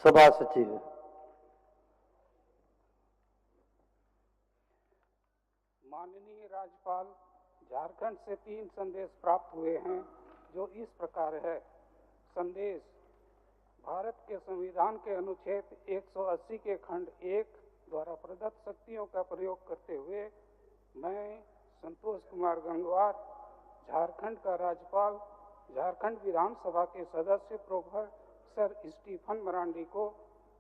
सभा सचिव। माननीय राज्यपाल, झारखंड से 3 संदेश प्राप्त हुए हैं जो इस प्रकार है। संदेश: भारत के संविधान के अनुच्छेद 180 के खंड 1 द्वारा प्रदत्त शक्तियों का प्रयोग करते हुए मैं संतोष कुमार गंगवार, झारखंड का राज्यपाल, झारखंड विधानसभा के सदस्य प्रोफेसर स्टीफन मरांडी को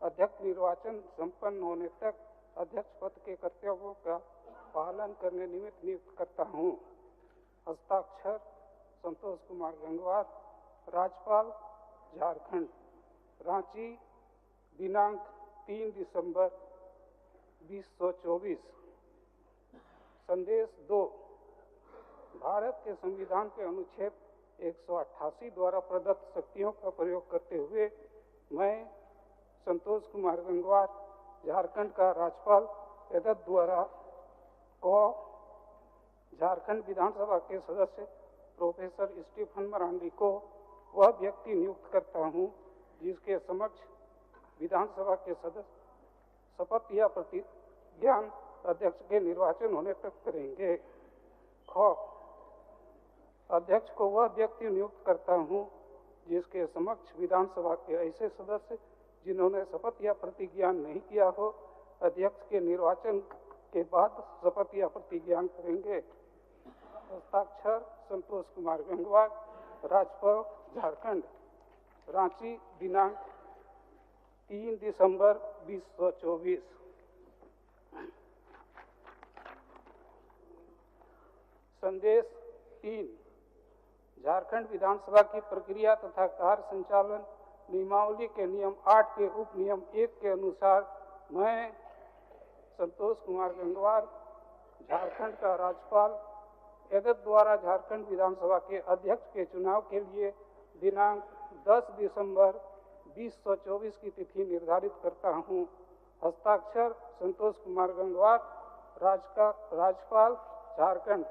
अध्यक्ष निर्वाचन संपन्न होने तक अध्यक्ष पद के कर्तव्यों का पालन करने निमित्त नियुक्त करता हूँ। हस्ताक्षर: संतोष कुमार गंगवार, राज्यपाल, झारखंड। रांची, दिनांक 3 दिसंबर 2024। संदेश 2: भारत के संविधान के अनुच्छेद 188 द्वारा प्रदत्त शक्तियों का प्रयोग करते हुए मैं संतोष कुमार गंगवार, झारखंड का राज्यपाल, एतद द्वारा को झारखंड विधानसभा के सदस्य प्रोफेसर स्टीफन मरांडी को वह व्यक्ति नियुक्त करता हूँ जिसके समक्ष विधानसभा के सदस्य शपथ या प्रतिज्ञान अध्यक्ष के निर्वाचन होने तक करेंगे। ख. अध्यक्ष को वह व्यक्ति नियुक्त करता हूँ जिसके समक्ष विधानसभा के ऐसे सदस्य जिन्होंने शपथ या प्रतिज्ञान नहीं किया हो अध्यक्ष के निर्वाचन के बाद शपथ या प्रतिज्ञान करेंगे। हस्ताक्षर: संतोष कुमार गंगवार, राज्यपाल, झारखंड। रांची, दिनांक 3 दिसंबर 2024। संदेश 3: झारखंड विधानसभा की प्रक्रिया तथा कार्य संचालन नियमावली के नियम 8 के उप नियम 1 के अनुसार मैं संतोष कुमार गंगवार, झारखंड का राज्यपाल, एतद द्वारा झारखंड विधानसभा के अध्यक्ष के चुनाव के लिए दिनांक 10 दिसंबर 2024 की तिथि निर्धारित करता हूँ। हस्ताक्षर: संतोष कुमार गंगवार, राज्यपाल, झारखंड।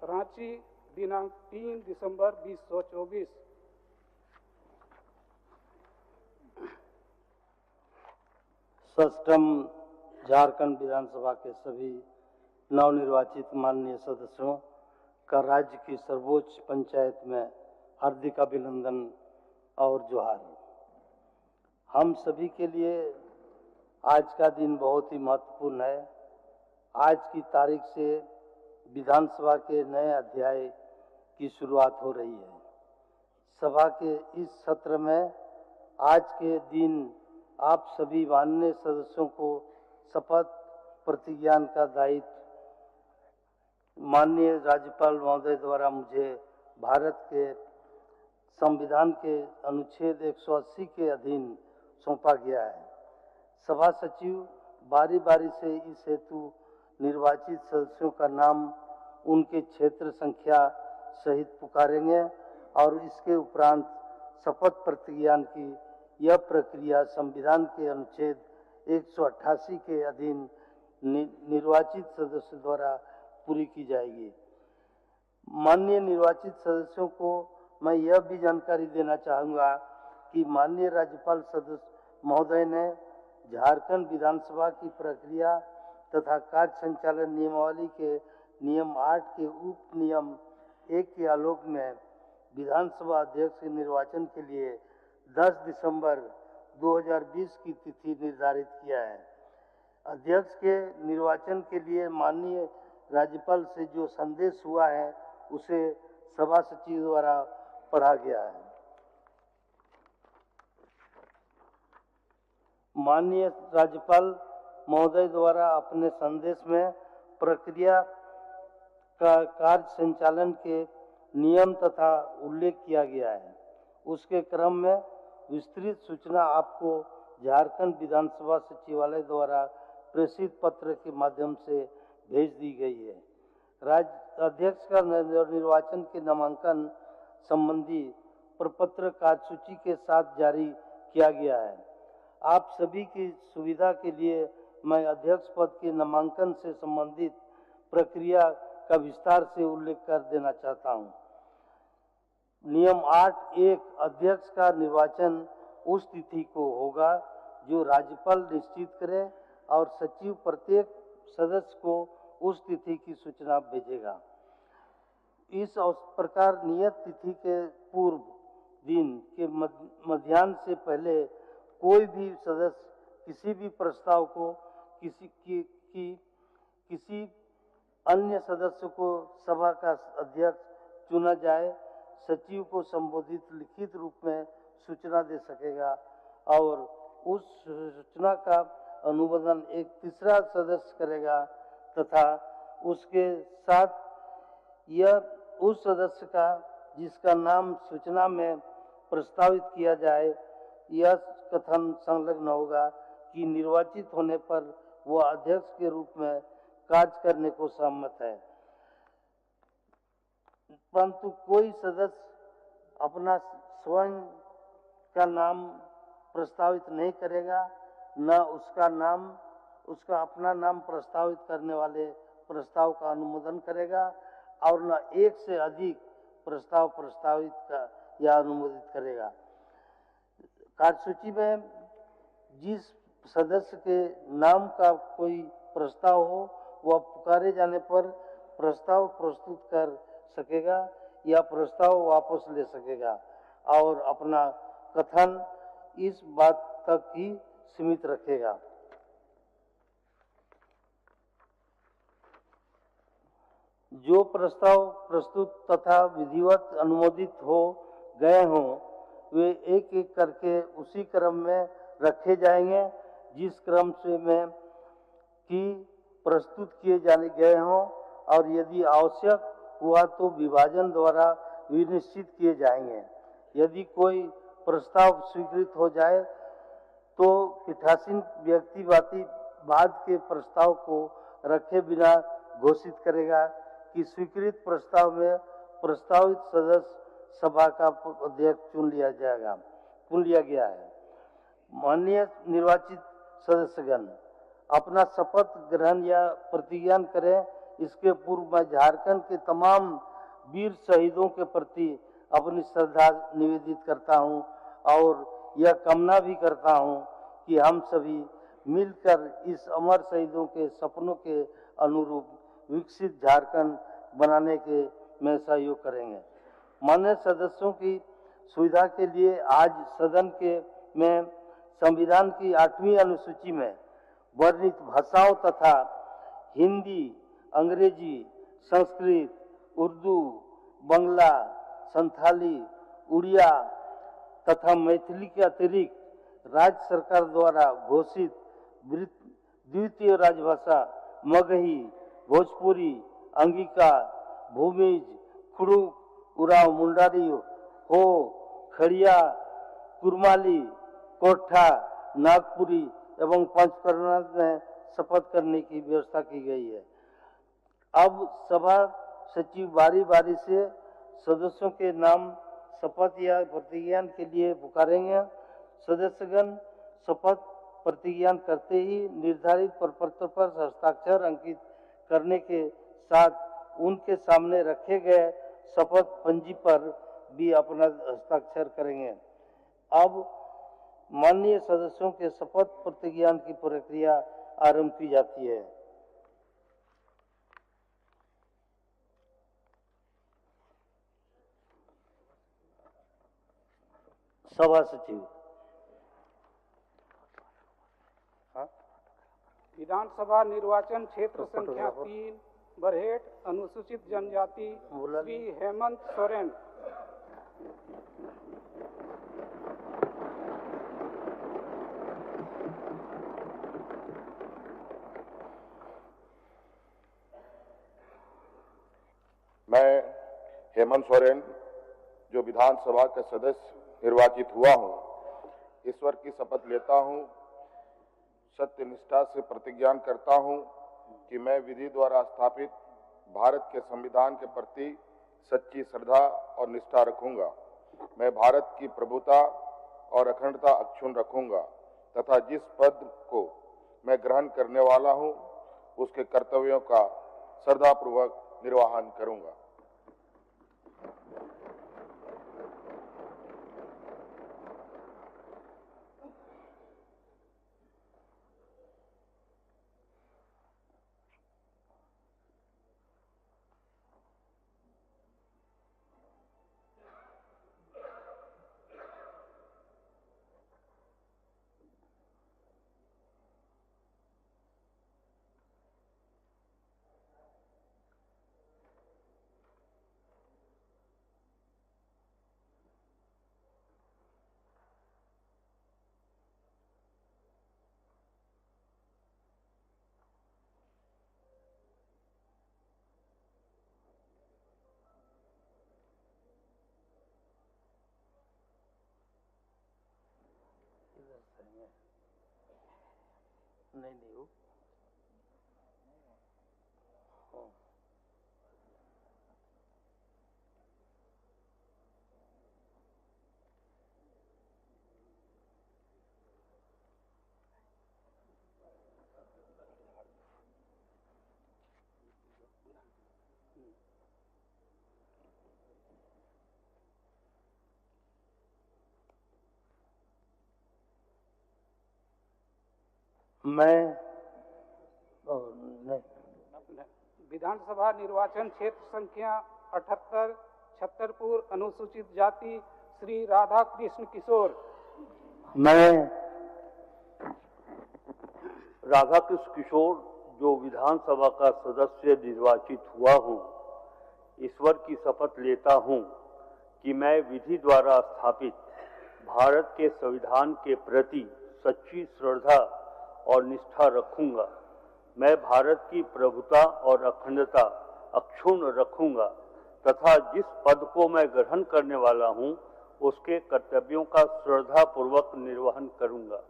रांची, दिनांक 3 दिसंबर 2024। षष्ठम झारखंड विधानसभा के सभी नवनिर्वाचित माननीय सदस्यों का राज्य की सर्वोच्च पंचायत में हार्दिक अभिनंदन और जोहार। हम सभी के लिए आज का दिन बहुत ही महत्वपूर्ण है। आज की तारीख से विधानसभा के नए अध्याय की शुरुआत हो रही है। सभा के इस सत्र में आज के दिन आप सभी माननीय सदस्यों को शपथ प्रतिज्ञान का दायित्व माननीय राज्यपाल महोदय द्वारा मुझे भारत के संविधान के अनुच्छेद 180 के अधीन सौंपा गया है। सभा सचिव बारी बारी से इस हेतु निर्वाचित सदस्यों का नाम उनके क्षेत्र संख्या सहित पुकारेंगे और इसके उपरांत शपथ प्रतिज्ञान की यह प्रक्रिया संविधान के अनुच्छेद 188 के अधीन निर्वाचित सदस्य द्वारा पूरी की जाएगी। माननीय निर्वाचित सदस्यों को मैं यह भी जानकारी देना चाहूँगा कि माननीय राज्यपाल सदस्य महोदय ने झारखंड विधानसभा की प्रक्रिया तथा कार्य संचालन नियमावली के नियम 8 के उप नियम 1 के आलोक में विधानसभा अध्यक्ष के निर्वाचन के लिए 10 दिसंबर 2020 की तिथि निर्धारित किया है। अध्यक्ष के निर्वाचन के लिए माननीय राज्यपाल से जो संदेश हुआ है उसे सभा सचिव द्वारा पढ़ा गया है। माननीय राज्यपाल महोदय द्वारा अपने संदेश में प्रक्रिया का कार्य संचालन के नियम तथा उल्लेख किया गया है। उसके क्रम में विस्तृत सूचना आपको झारखंड विधानसभा सचिवालय द्वारा प्रेषित पत्र के माध्यम से भेज दी गई है। राज्य अध्यक्ष का निर्वाचन के नामांकन संबंधी प्रपत्र कार्यसूची के साथ जारी किया गया है। आप सभी की सुविधा के लिए मैं अध्यक्ष पद के नामांकन से संबंधित प्रक्रिया का विस्तार से उल्लेख कर देना चाहता हूं। नियम 8(1) अध्यक्ष का निर्वाचन उस तिथि को होगा जो राज्यपाल निश्चित करे और सचिव प्रत्येक सदस्य को उस तिथि की सूचना भेजेगा। इस प्रकार नियत तिथि के पूर्व दिन के मध्याह्न से पहले कोई भी सदस्य किसी भी प्रस्ताव को किसी अन्य सदस्य को सभा का अध्यक्ष चुना जाए, सचिव को संबोधित लिखित रूप में सूचना दे सकेगा और उस सूचना का अनुमोदन एक तीसरा सदस्य करेगा तथा उसके साथ यह उस सदस्य का जिसका नाम सूचना में प्रस्तावित किया जाए यह कथन संलग्न होगा कि निर्वाचित होने पर वह अध्यक्ष के रूप में कार्य करने को सहमत है। परंतु कोई सदस्य अपना स्वयं का नाम प्रस्तावित नहीं करेगा, न उसका अपना नाम प्रस्तावित करने वाले प्रस्ताव का अनुमोदन करेगा और न एक से अधिक प्रस्ताव प्रस्तावित का या अनुमोदित करेगा। कार्यसूची में जिस सदस्य के नाम का कोई प्रस्ताव हो वह पुकारे जाने पर प्रस्ताव प्रस्तुत कर सकेगा या प्रस्ताव वापस ले सकेगा और अपना कथन इस बात तक ही सीमित रखेगा। जो प्रस्ताव प्रस्तुत तथा विधिवत अनुमोदित हो गए हों वे एक एक करके उसी क्रम में रखे जाएंगे जिस क्रम से में कि प्रस्तुत किए जाने गए हों और यदि आवश्यक हुआ तो विभाजन द्वारा विनिश्चित किए जाएंगे। यदि कोई प्रस्ताव स्वीकृत हो जाए तो पीठासीन व्यक्तिवादी बाद के प्रस्ताव को रखे बिना घोषित करेगा कि स्वीकृत प्रस्ताव में प्रस्तावित सदस्य सभा का अध्यक्ष चुन लिया गया है। माननीय निर्वाचित सदस्यगण अपना शपथ ग्रहण या प्रतिज्ञा करें। इसके पूर्व मैं झारखंड के तमाम वीर शहीदों के प्रति अपनी श्रद्धा निवेदित करता हूं और यह कामना भी करता हूं कि हम सभी मिलकर इस अमर शहीदों के सपनों के अनुरूप विकसित झारखंड बनाने के में सहयोग करेंगे। माननीय सदस्यों की सुविधा के लिए आज सदन के में संविधान की 8वीं अनुसूची में वर्णित भाषाओं तथा हिंदी, अंग्रेजी, संस्कृत, उर्दू, बंगला, संथाली, उड़िया तथा मैथिली के अतिरिक्त राज्य सरकार द्वारा घोषित द्वितीय राजभाषा मगही, भोजपुरी, अंगिका, भूमिज, खुड़ुक, उराव मुंडारी, हो, खड़िया, कुरमाली, कोठा, नागपुरी एवं पंचकर्णा में शपथ करने की व्यवस्था की गई है। अब सभा सचिव बारी बारी से सदस्यों के नाम शपथ या प्रतिज्ञा के लिए पुकारेंगे। सदस्यगण शपथ प्रतिज्ञा करते ही निर्धारित प्रपत्र पर हस्ताक्षर अंकित करने के साथ उनके सामने रखे गए शपथ पंजी पर भी अपना हस्ताक्षर करेंगे। अब माननीय सदस्यों के शपथ प्रतिज्ञा की प्रक्रिया आरंभ की जाती है। सभा सचिव। विधानसभा निर्वाचन क्षेत्र संख्या 3 बरहेट अनुसूचित जनजाति श्री हेमंत सोरेन। मैं हेमंत सोरेन जो विधानसभा का सदस्य निर्वाचित हुआ हूं, ईश्वर की शपथ लेता हूं, सत्य निष्ठा से प्रतिज्ञा करता हूं कि मैं विधि द्वारा स्थापित भारत के संविधान के प्रति सच्ची श्रद्धा और निष्ठा रखूंगा। मैं भारत की प्रभुता और अखंडता अक्षुण्ण रखूंगा तथा जिस पद को मैं ग्रहण करने वाला हूं उसके कर्तव्यों का श्रद्धापूर्वक निर्वहन करूंगा। नहीं नहीं हो हाँ। मैं नहीं विधानसभा निर्वाचन क्षेत्र संख्या 78 छतरपुर अनुसूचित जाति श्री राधा कृष्ण किशोर। मैं राधाकृष्ण किशोर जो विधानसभा का सदस्य निर्वाचित हुआ हूँ, ईश्वर की शपथ लेता हूँ कि मैं विधि द्वारा स्थापित भारत के संविधान के प्रति सच्ची श्रद्धा और निष्ठा रखूंगा। मैं भारत की प्रभुता और अखंडता अक्षुण्ण रखूंगा तथा जिस पद को मैं ग्रहण करने वाला हूँ उसके कर्तव्यों का श्रद्धापूर्वक निर्वहन करूंगा।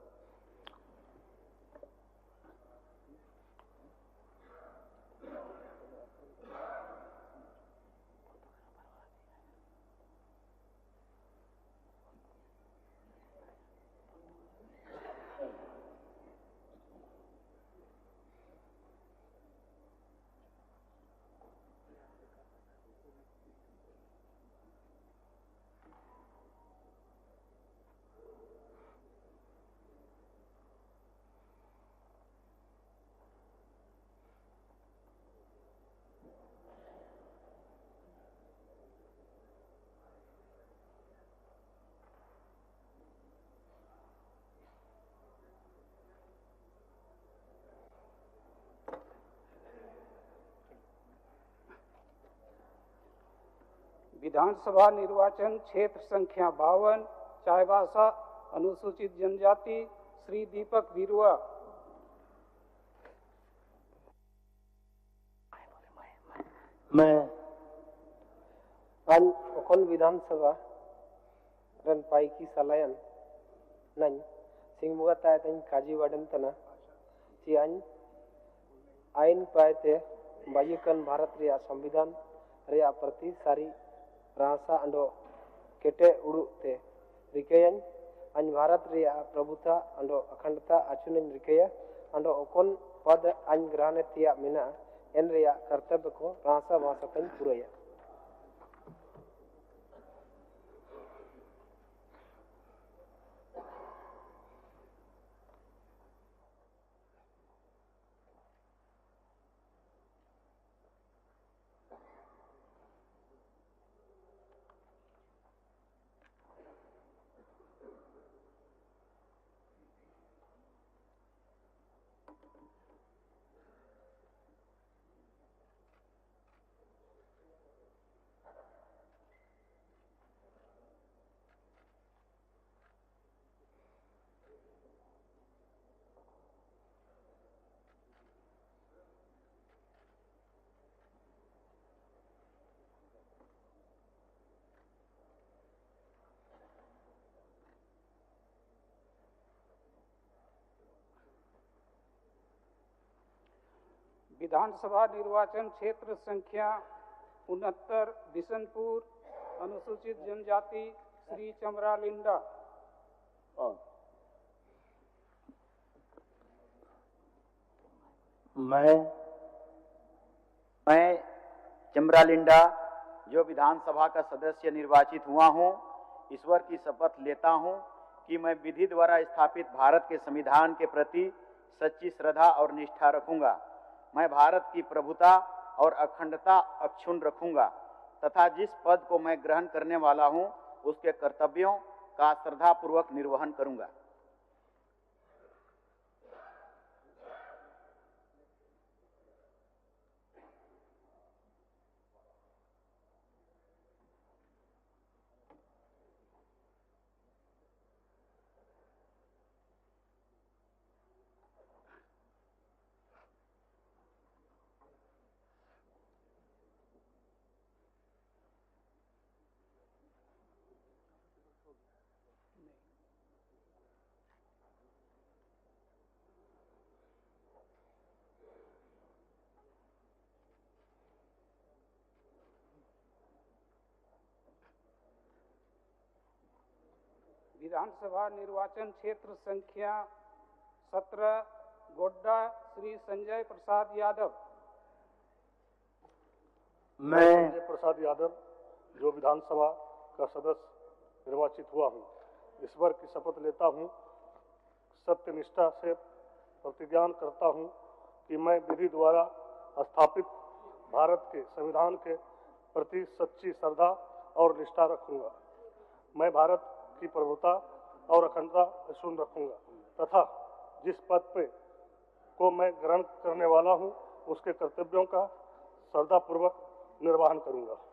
विधानसभा निर्वाचन क्षेत्र संख्या 52 चाईबासा अनुसूचित जनजाति श्री दीपक बिरुआ। मैं an okon विधानसभा रन पाई की सलायन नन सिंगमुगा तायतन काजी वाडन तना ची आइन पायते बायुकन भारत रिया संविधान रिया प्रति सारी रासा अंडो केटे उड़ू ते रिकेयन अन भारत रिया प्रभुता अंडो अखंडता अचुनन रिकेया अंडो ओकोन पद अन ग्रहण तिया मिना एन रिया कर्तव्य को रासा वासतन पुरया। विधानसभा निर्वाचन क्षेत्र संख्या 69 बिशनपुर अनुसूचित जनजाति श्री चमरा लिंडा। मैं चमरा लिंडा जो विधानसभा का सदस्य निर्वाचित हुआ हूँ, ईश्वर की शपथ लेता हूँ कि मैं विधि द्वारा स्थापित भारत के संविधान के प्रति सच्ची श्रद्धा और निष्ठा रखूंगा। मैं भारत की प्रभुता और अखंडता अक्षुण्ण रखूंगा तथा जिस पद को मैं ग्रहण करने वाला हूं उसके कर्तव्यों का श्रद्धापूर्वक निर्वहन करूंगा। विधानसभा निर्वाचन क्षेत्र संख्या 17 गोड्डा श्री संजय प्रसाद यादव। मैं संजय प्रसाद यादव जो विधानसभा का सदस्य निर्वाचित हुआ हूँ, ईश्वर की शपथ लेता हूँ, सत्यनिष्ठा से प्रतिज्ञान करता हूँ कि मैं विधि द्वारा स्थापित भारत के संविधान के प्रति सच्ची श्रद्धा और निष्ठा रखूंगा। मैं भारत की प्रभुता और अखंडता अक्षुण्ण रखूंगा तथा जिस पद पे को मैं ग्रहण करने वाला हूँ उसके कर्तव्यों का श्रद्धापूर्वक निर्वहन करूंगा।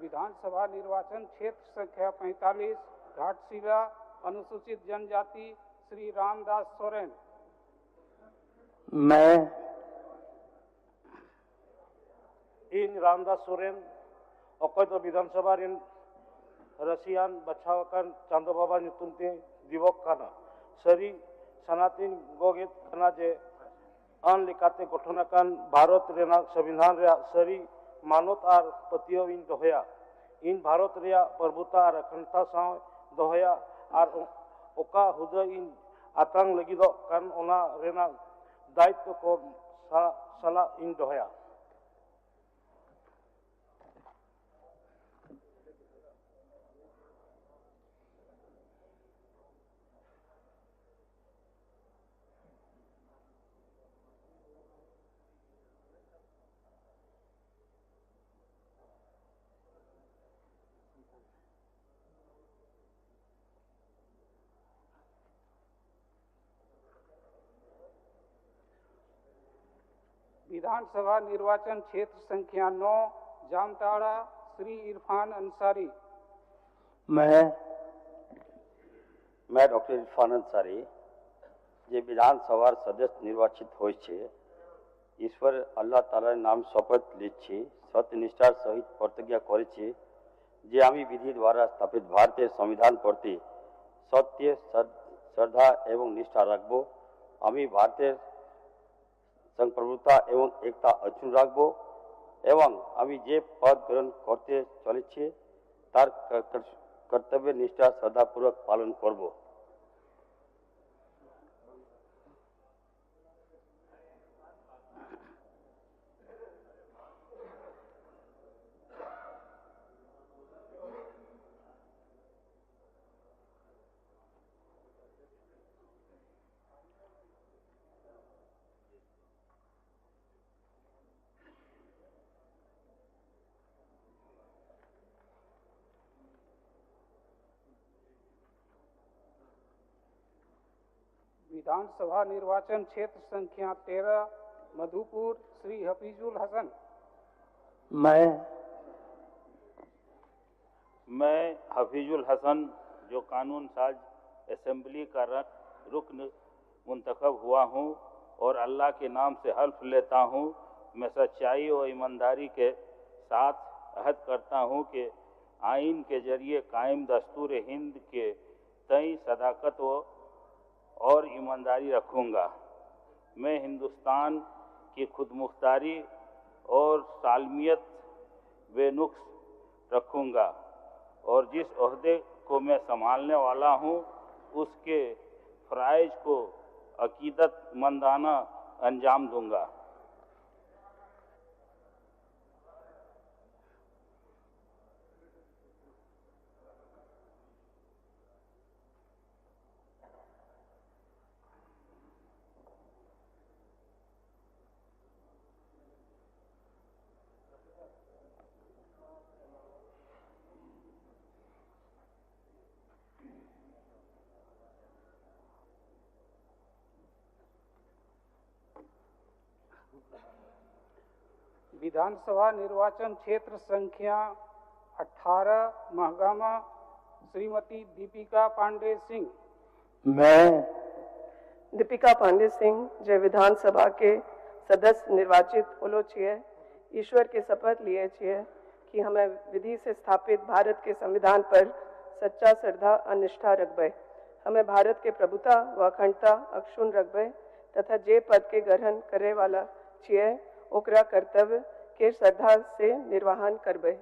विधानसभा निर्वाचन क्षेत्र संख्या 45 घाटशिला अनुसूचित जनजाति श्री रामदास सोरेन। मैं इन रामदास सोरेन अकोय तो विधानसभा रिन रसियान बचावकन चांदो बाबा नुतुमते दिवक काना सरी सनातन गोगित काना जे अन लेकाते गठनकान भारत रेना संविधान रे सरी मानवत और पतियों इन दोहया इन भारत रिया प्रभुता और अखंडता साव दोहया और ओका हुदा इन आतंक लगी दो कान ओना रेना दायित्व को सला इन दोहया। विधानसभा निर्वाचन क्षेत्र संख्या 9 जामताड़ा श्री इरफान अंसारी। मैं डॉक्टर इरफान अंसारी जे विधानसभा सदस्य निर्वाचित होय छे ईश्वर अल्लाह तालार नाम शपथ लीछी सत्यनिष्ठार सहित प्रतिज्ञा करेছি जे आमी विधि द्वारा स्थापित भारतीय संविधान प्रति सत्य श्रद्धा एवं निष्ठा राखबो। आमी भारतीय संप्रभुता एवं एकता अक्षुण्ण राखबो एवं आमी जे पद ग्रहण करते चलेছি तार कर्तव्य निष्ठा श्रद्धापूर्वक पालन करब। विधानसभा निर्वाचन क्षेत्र संख्या 13 मधुपुर श्री हफीजुल हसन। मैं हफीजुल हसन जो कानून साज असेंबली का रुकन मुंतखब हुआ हूँ और अल्लाह के नाम से हल्फ लेता हूँ मैं सच्चाई और ईमानदारी के साथ अहद करता हूँ कि आइन के जरिए कायम दस्तूर हिंद के तय सदाकत और ईमानदारी रखूँगा। मैं हिंदुस्तान की खुदमुख्तारी और सालमियत बेनुक्स रखूँगा और जिस ओहदे को मैं संभालने वाला हूँ उसके फ़राइज़ को अकीदतमंदाना अंजाम दूँगा। विधानसभा निर्वाचन क्षेत्र संख्या 18 महागामा श्रीमती दीपिका पांडे सिंह। मैं दीपिका पांडे सिंह जे विधानसभा के सदस्य निर्वाचित होलो छिए, ईश्वर के शपथ लिए छिए कि हमें विधि से स्थापित भारत के संविधान पर सच्चा श्रद्धा और निष्ठा रखबे, हमें भारत के प्रभुता व अखंडता अक्षुण्ण रखबे तथा जे पद के ग्रहण करे वाला छिए ओकरा कर्तव्य के श्रद्धा से निर्वहन करबे।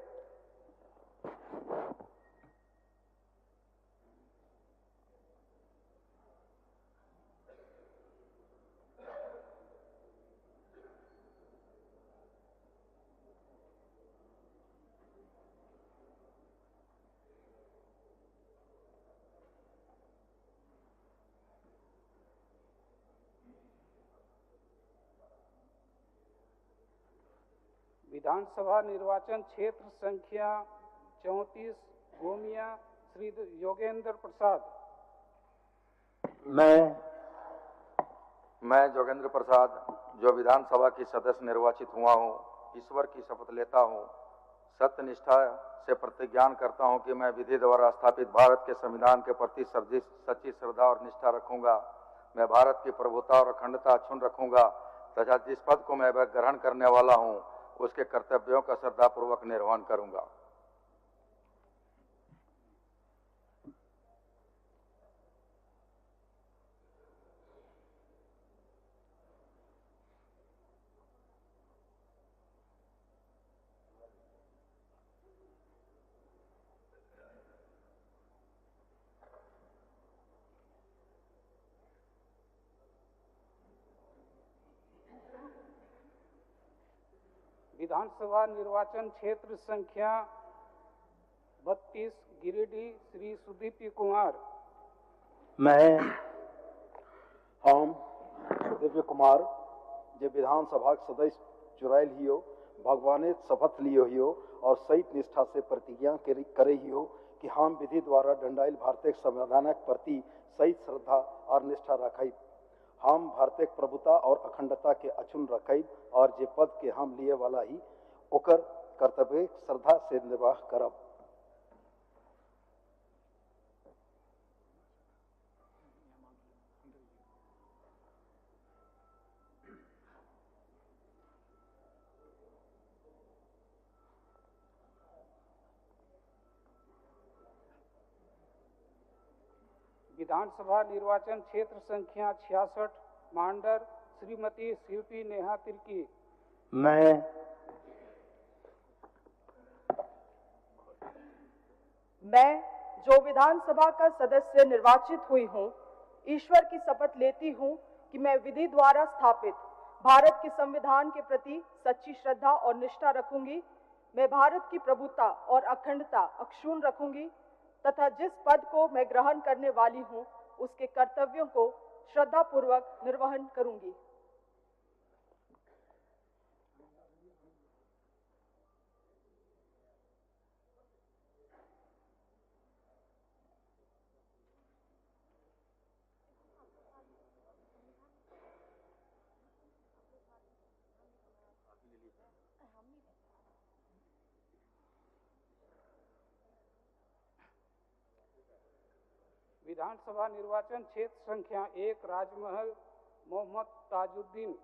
विधानसभा निर्वाचन क्षेत्र संख्या 34 गोमिया श्री योगेंद्र प्रसाद। मैं योगेंद्र प्रसाद जो विधानसभा की सदस्य निर्वाचित हुआ हूँ, ईश्वर की शपथ लेता हूँ, सत्यनिष्ठा से प्रतिज्ञान करता हूँ कि मैं विधि द्वारा स्थापित भारत के संविधान के प्रति सच्ची श्रद्धा और निष्ठा रखूंगा। मैं भारत की प्रभुता और अखंडता अक्षुण्ण रखूंगा तथा जिस पद को मैं ग्रहण करने वाला हूँ उसके कर्तव्यों का श्रद्धापूर्वक निर्वहन करूंगा। विधानसभा निर्वाचन क्षेत्र संख्या 32 गिरिडीह श्री सुदीप्य कुमार। हम सुदीप्य कुमार जे विधानसभा के सदस्य चुनायल हियो, भगवाने शपथ लियो हियो और सही निष्ठा से प्रतिज्ञा करे हियो कि हम विधि द्वारा दंडाइल भारतीय संविधान के प्रति सही श्रद्धा और निष्ठा रखब। हम भारतीय प्रभुता और अखंडता के अक्षुण्ण रखब और जे पद के हम लिए वाला ही ओकर कर्तव्य श्रद्धा से निर्वाह करब। विधानसभा निर्वाचन क्षेत्र संख्या 66 मांडर श्रीमती शिल्पी नेहा तिर्की। मैं जो विधानसभा का सदस्य निर्वाचित हुई हूँ, ईश्वर की शपथ लेती हूँ कि मैं विधि द्वारा स्थापित भारत के संविधान के प्रति सच्ची श्रद्धा और निष्ठा रखूंगी। मैं भारत की प्रभुता और अखंडता अक्षुण्ण रखूंगी तथा जिस पद को मैं ग्रहण करने वाली हूँ उसके कर्तव्यों को श्रद्धापूर्वक निर्वहन करूंगी। विधानसभा निर्वाचन क्षेत्र संख्या 1 राजमहल मोहम्मद ताजुद्दीन।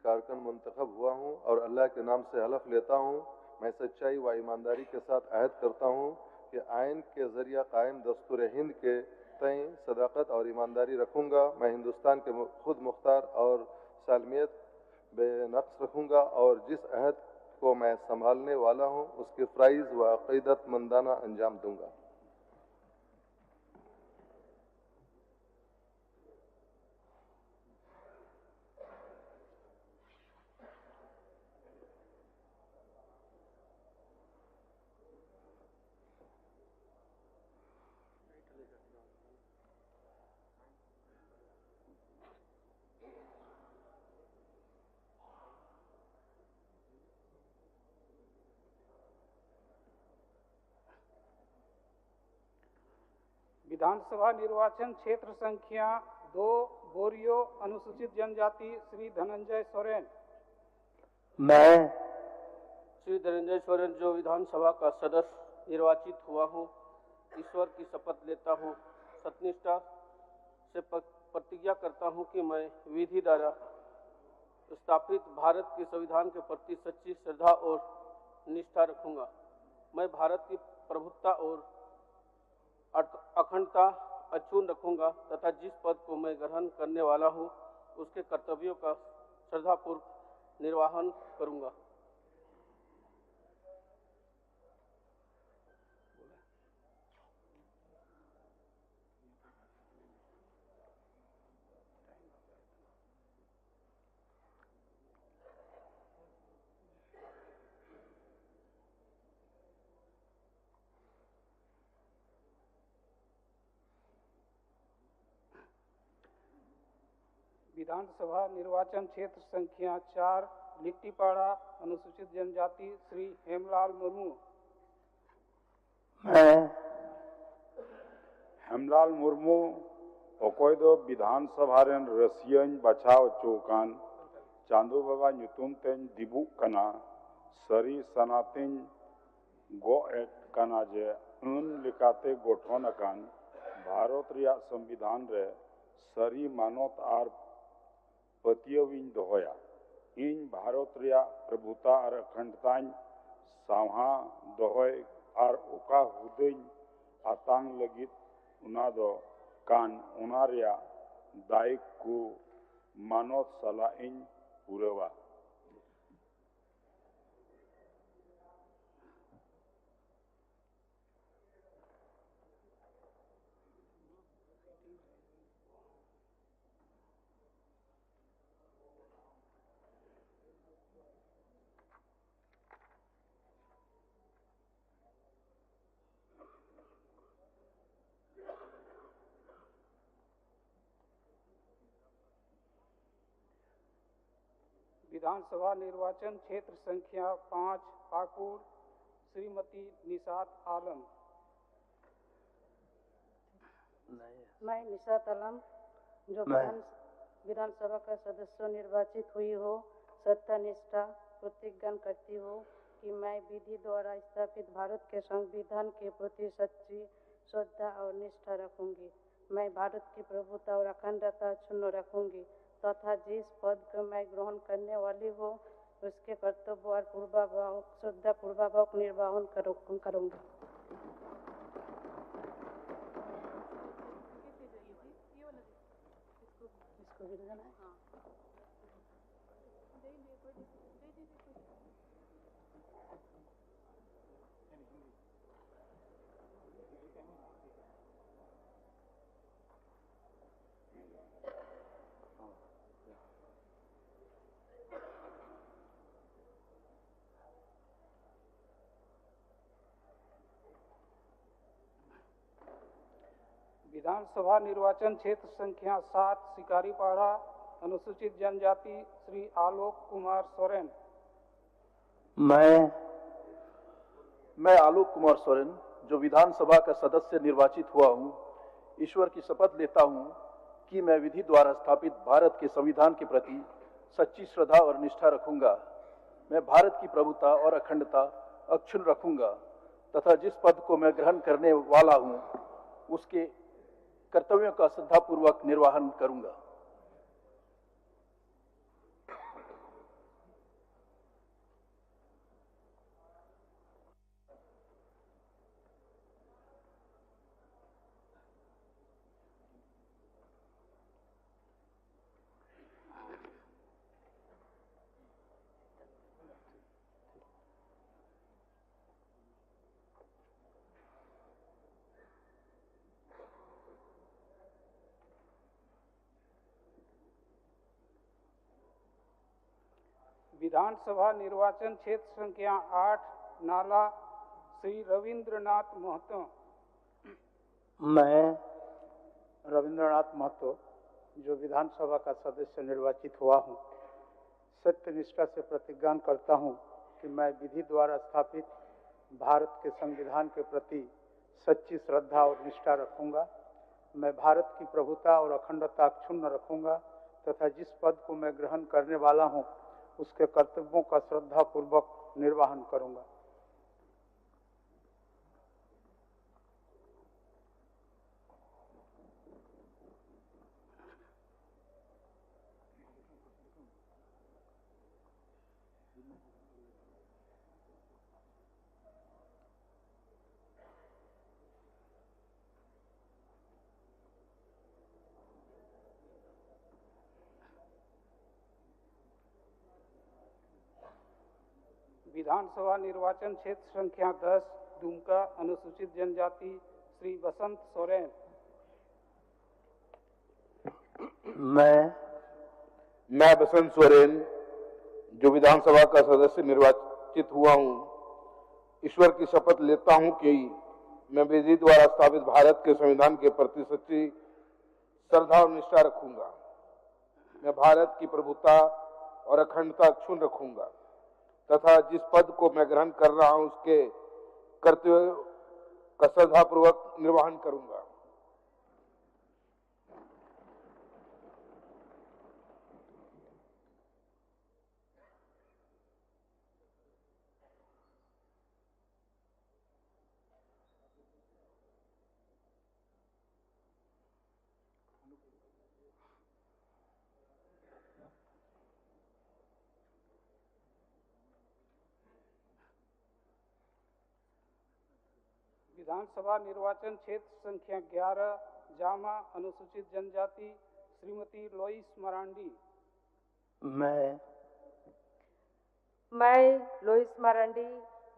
कारकुन मुंतखब हुआ हूँ और अल्लाह के नाम से हलफ लेता हूँ मैं सच्चाई व ईमानदारी के साथ अहद करता हूँ कि आइन के जरिए कायम दस्तूर हिंद के तय सदाकत और ईमानदारी रखूँगा। मैं हिंदुस्तान के खुद मुख्तार और सालमियत बेनक्स रखूँगा और जिस अहद को मैं संभालने वाला हूँ उसके फ़राइज़ व अक़ीदतमंदाना अंजाम दूंगा। विधानसभा निर्वाचन क्षेत्र संख्या 2 बोरियो अनुसूचित जनजाति श्री धनंजय सोरेन। मैं श्री धनंजय सोरेन जो विधानसभा का सदस्य निर्वाचित हुआ हूँ, ईश्वर की शपथ लेता हूँ, सत्यनिष्ठा से प्रतिज्ञा करता हूँ कि मैं विधि द्वारा स्थापित भारत के संविधान के प्रति सच्ची श्रद्धा और निष्ठा रखूंगा। मैं भारत की प्रभुत्ता और अखंडता अक्षुण्ण रखूंगा तथा जिस पद को मैं ग्रहण करने वाला हूँ उसके कर्तव्यों का श्रद्धापूर्वक निर्वहन करूंगा। विधानसभा निर्वाचन क्षेत्र संख्या 4 लिट्टीपाड़ा अनुसूचित जनजाति श्री हेमलाल मुर्मू। मैं हेमलाल मुर्मू अकोय दो विधानसभा रेन रसियन बचाव चौकान चांदू बाबा ᱧᱩᱛᱩᱢ तेन दिबुक कना सरी सनातिन गो एट कना जे अन लेकाते गठन अकान भारत रिया संविधान रे सरी मानत आर पतियविन दोहया इन भारत रिया प्रभुता और अखंडता सावहा दोहय और ओका हुदैन आतांग लगित उना दो कान उना रिया दायिक को मानत सला इन पुरवा। विधानसभा निर्वाचन क्षेत्र संख्या 5 पाकुड़ श्रीमती निशात आलम। मैं निशात आलम जो विधानसभा का सदस्य निर्वाचित हुई हो, सत्यनिष्ठा प्रतिज्ञा करती हूँ कि मैं विधि द्वारा स्थापित भारत के संविधान के प्रति सच्ची श्रद्धा और निष्ठा रखूंगी। मैं भारत की प्रभुता और अखंडता अक्षुण्ण रखूंगी तथा जिस पद को मैं ग्रहण करने वाली हूँ उसके कर्तव्य और पूर्वाभाव श्रद्धा पूर्वाभाव निर्वहन करूंगा। विधानसभा निर्वाचन क्षेत्र संख्या 7 शिकारीपाड़ा अनुसूचित जनजाति श्री आलोक कुमार सोरेन। मैं आलोक कुमार सोरेन जो विधानसभा का सदस्य निर्वाचित हुआ हूँ, ईश्वर की शपथ लेता हूँ कि मैं विधि द्वारा स्थापित भारत के संविधान के प्रति सच्ची श्रद्धा और निष्ठा रखूंगा। मैं भारत की प्रभुता और अखंडता अक्षुण्ण रखूंगा तथा जिस पद को मैं ग्रहण करने वाला हूँ उसके कर्तव्यों का श्रद्धापूर्वक निर्वहन करूंगा। विधानसभा निर्वाचन क्षेत्र संख्या 8 नाला श्री रविंद्रनाथ महतो। मैं रविंद्रनाथ महतो जो विधानसभा का सदस्य निर्वाचित हुआ हूँ, सत्यनिष्ठा से प्रतिज्ञा करता हूँ कि मैं विधि द्वारा स्थापित भारत के संविधान के प्रति सच्ची श्रद्धा और निष्ठा रखूंगा मैं भारत की प्रभुता और अखंडता अक्षुण्ण रखूंगा तथा जिस पद को मैं ग्रहण करने वाला हूं उसके कर्तव्यों का श्रद्धापूर्वक निर्वहन करूंगा। विधानसभा निर्वाचन क्षेत्र संख्या 10 दुमका अनुसूचित जनजाति श्री बसंत सोरेन। मैं बसंत सोरेन जो विधानसभा का सदस्य निर्वाचित हुआ हूं, ईश्वर की शपथ लेता हूं कि मैं विधि द्वारा स्थापित भारत के संविधान के प्रति सच्ची श्रद्धा और निष्ठा रखूंगा। मैं भारत की प्रभुता और अखंडता अक्षुण्ण रखूंगा तथा जिस पद को मैं ग्रहण कर रहा हूं उसके कर्तव्य का श्रद्धापूर्वक निर्वहन करूंगा। विधानसभा निर्वाचन क्षेत्र संख्या 11 जामा अनुसूचित जनजाति श्रीमती लोइस मरांडी। मैं लोइस मरांडी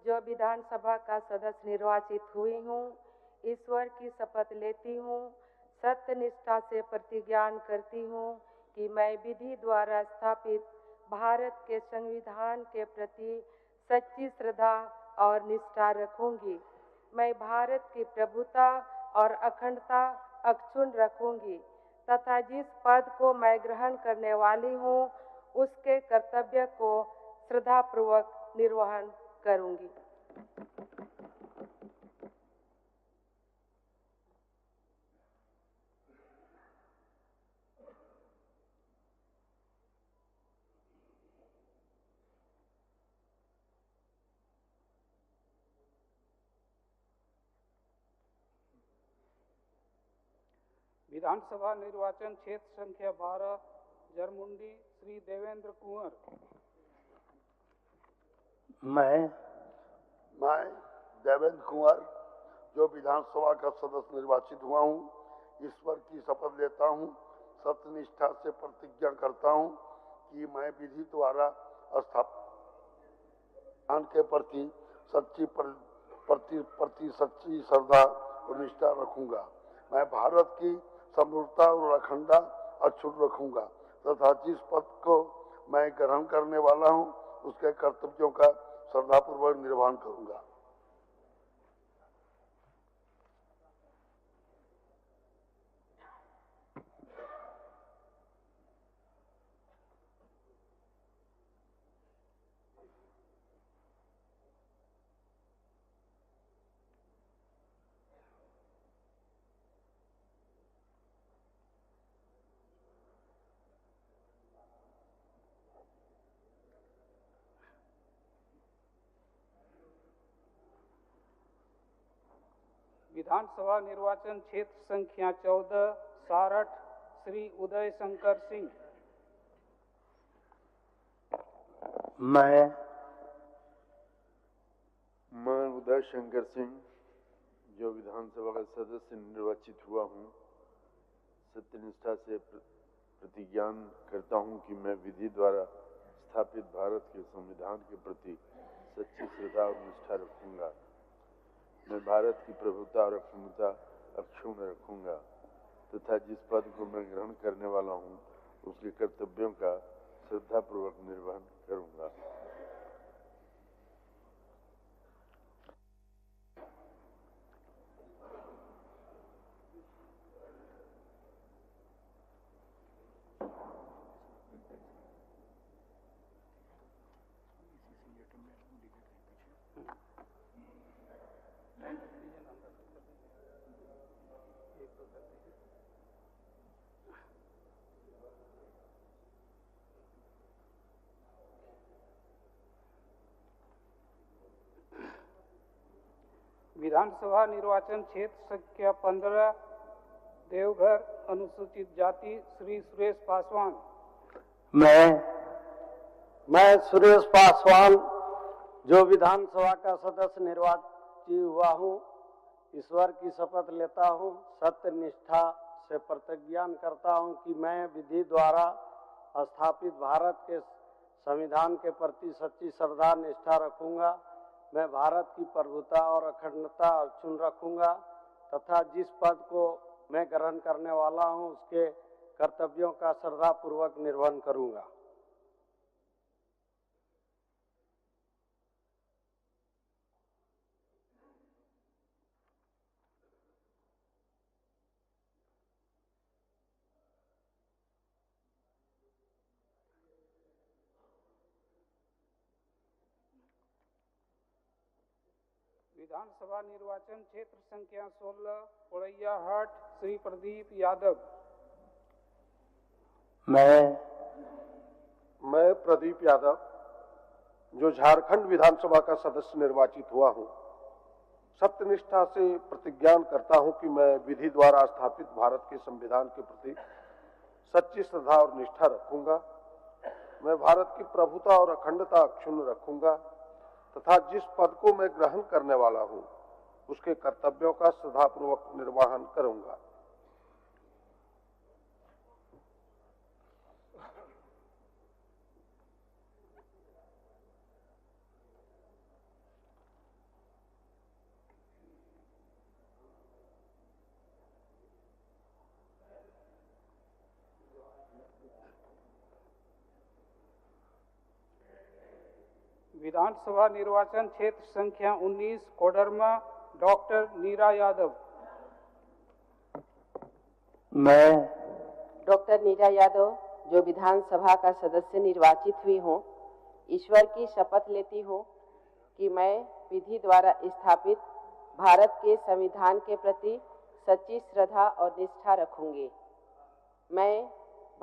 जो विधानसभा का सदस्य निर्वाचित हुई हूँ, ईश्वर की शपथ लेती हूँ, सत्य निष्ठा से प्रतिज्ञा करती हूँ कि मैं विधि द्वारा स्थापित भारत के संविधान के प्रति सच्ची श्रद्धा और निष्ठा रखूंगी। मैं भारत की प्रभुता और अखंडता अक्षुण्ण रखूंगी तथा जिस पद को मैं ग्रहण करने वाली हूँ उसके कर्तव्य को श्रद्धापूर्वक निर्वहन करूंगी। विधानसभा निर्वाचन क्षेत्र संख्या 12 जरमुंडी श्री देवेंद्र कुंवर। मैं देवेंद्र कुंवर जो विधानसभा का सदस्य निर्वाचित हुआ हूँ, ईश्वर की शपथ लेता हूँ, सत्यनिष्ठा से प्रतिज्ञा करता हूँ कि मैं विधि द्वारा स्थापित के प्रति सच्ची श्रद्धा और निष्ठा रखूंगा। मैं भारत की समृद्धता और अखंडता अक्षुण्ण रखूंगा तथा जिस पद को मैं ग्रहण करने वाला हूं उसके कर्तव्यों का श्रद्धापूर्वक निर्वहन करूंगा। विधानसभा निर्वाचन क्षेत्र संख्या 14 सारठ श्री उदय शंकर सिंह। मैं उदय शंकर सिंह जो विधानसभा का सदस्य निर्वाचित हुआ हूँ, सत्यनिष्ठा से प्रतिज्ञा करता हूँ कि मैं विधि द्वारा स्थापित भारत के संविधान के प्रति सच्ची श्रद्धा और निष्ठा रखूंगा। मैं भारत की प्रभुता और अखंडता अक्षुण्ण रखूंगा तथा जिस पद को मैं ग्रहण करने वाला हूँ उसके कर्तव्यों का श्रद्धापूर्वक निर्वहन करूंगा। विधानसभा निर्वाचन क्षेत्र संख्या 15 देवघर अनुसूचित जाति श्री सुरेश पासवान। मैं सुरेश पासवान जो विधानसभा का सदस्य निर्वाचित हुआ हूँ, ईश्वर की शपथ लेता हूँ, सत्य निष्ठा से प्रतिज्ञा करता हूँ कि मैं विधि द्वारा स्थापित भारत के संविधान के प्रति सच्ची श्रद्धा निष्ठा रखूंगा। मैं भारत की प्रभुता और अखंडता अक्षुण्ण रखूंगा तथा जिस पद को मैं ग्रहण करने वाला हूँ उसके कर्तव्यों का श्रद्धापूर्वक निर्वहन करूंगा। विधानसभा निर्वाचन क्षेत्र संख्या 16 पोड़ैया हाट श्री प्रदीप यादव। मैं प्रदीप यादव जो झारखंड विधानसभा का सदस्य निर्वाचित हुआ हूँ, सत्यनिष्ठा से प्रतिज्ञा करता हूँ कि मैं विधि द्वारा स्थापित भारत के संविधान के प्रति सच्ची श्रद्धा और निष्ठा रखूंगा। मैं भारत की प्रभुता और अखंडता अक्षुण्ण रखूंगा तथा जिस पद को मैं ग्रहण करने वाला हूँ उसके कर्तव्यों का श्रद्धापूर्वक निर्वहन करूंगा। विधानसभा निर्वाचन क्षेत्र संख्या 19 कोडरमा डॉक्टर नीरा यादव। मैं डॉक्टर नीरा यादव जो विधानसभा का सदस्य निर्वाचित हुई हूँ, ईश्वर की शपथ लेती हूँ कि मैं विधि द्वारा स्थापित भारत के संविधान के प्रति सच्ची श्रद्धा और निष्ठा रखूंगी। मैं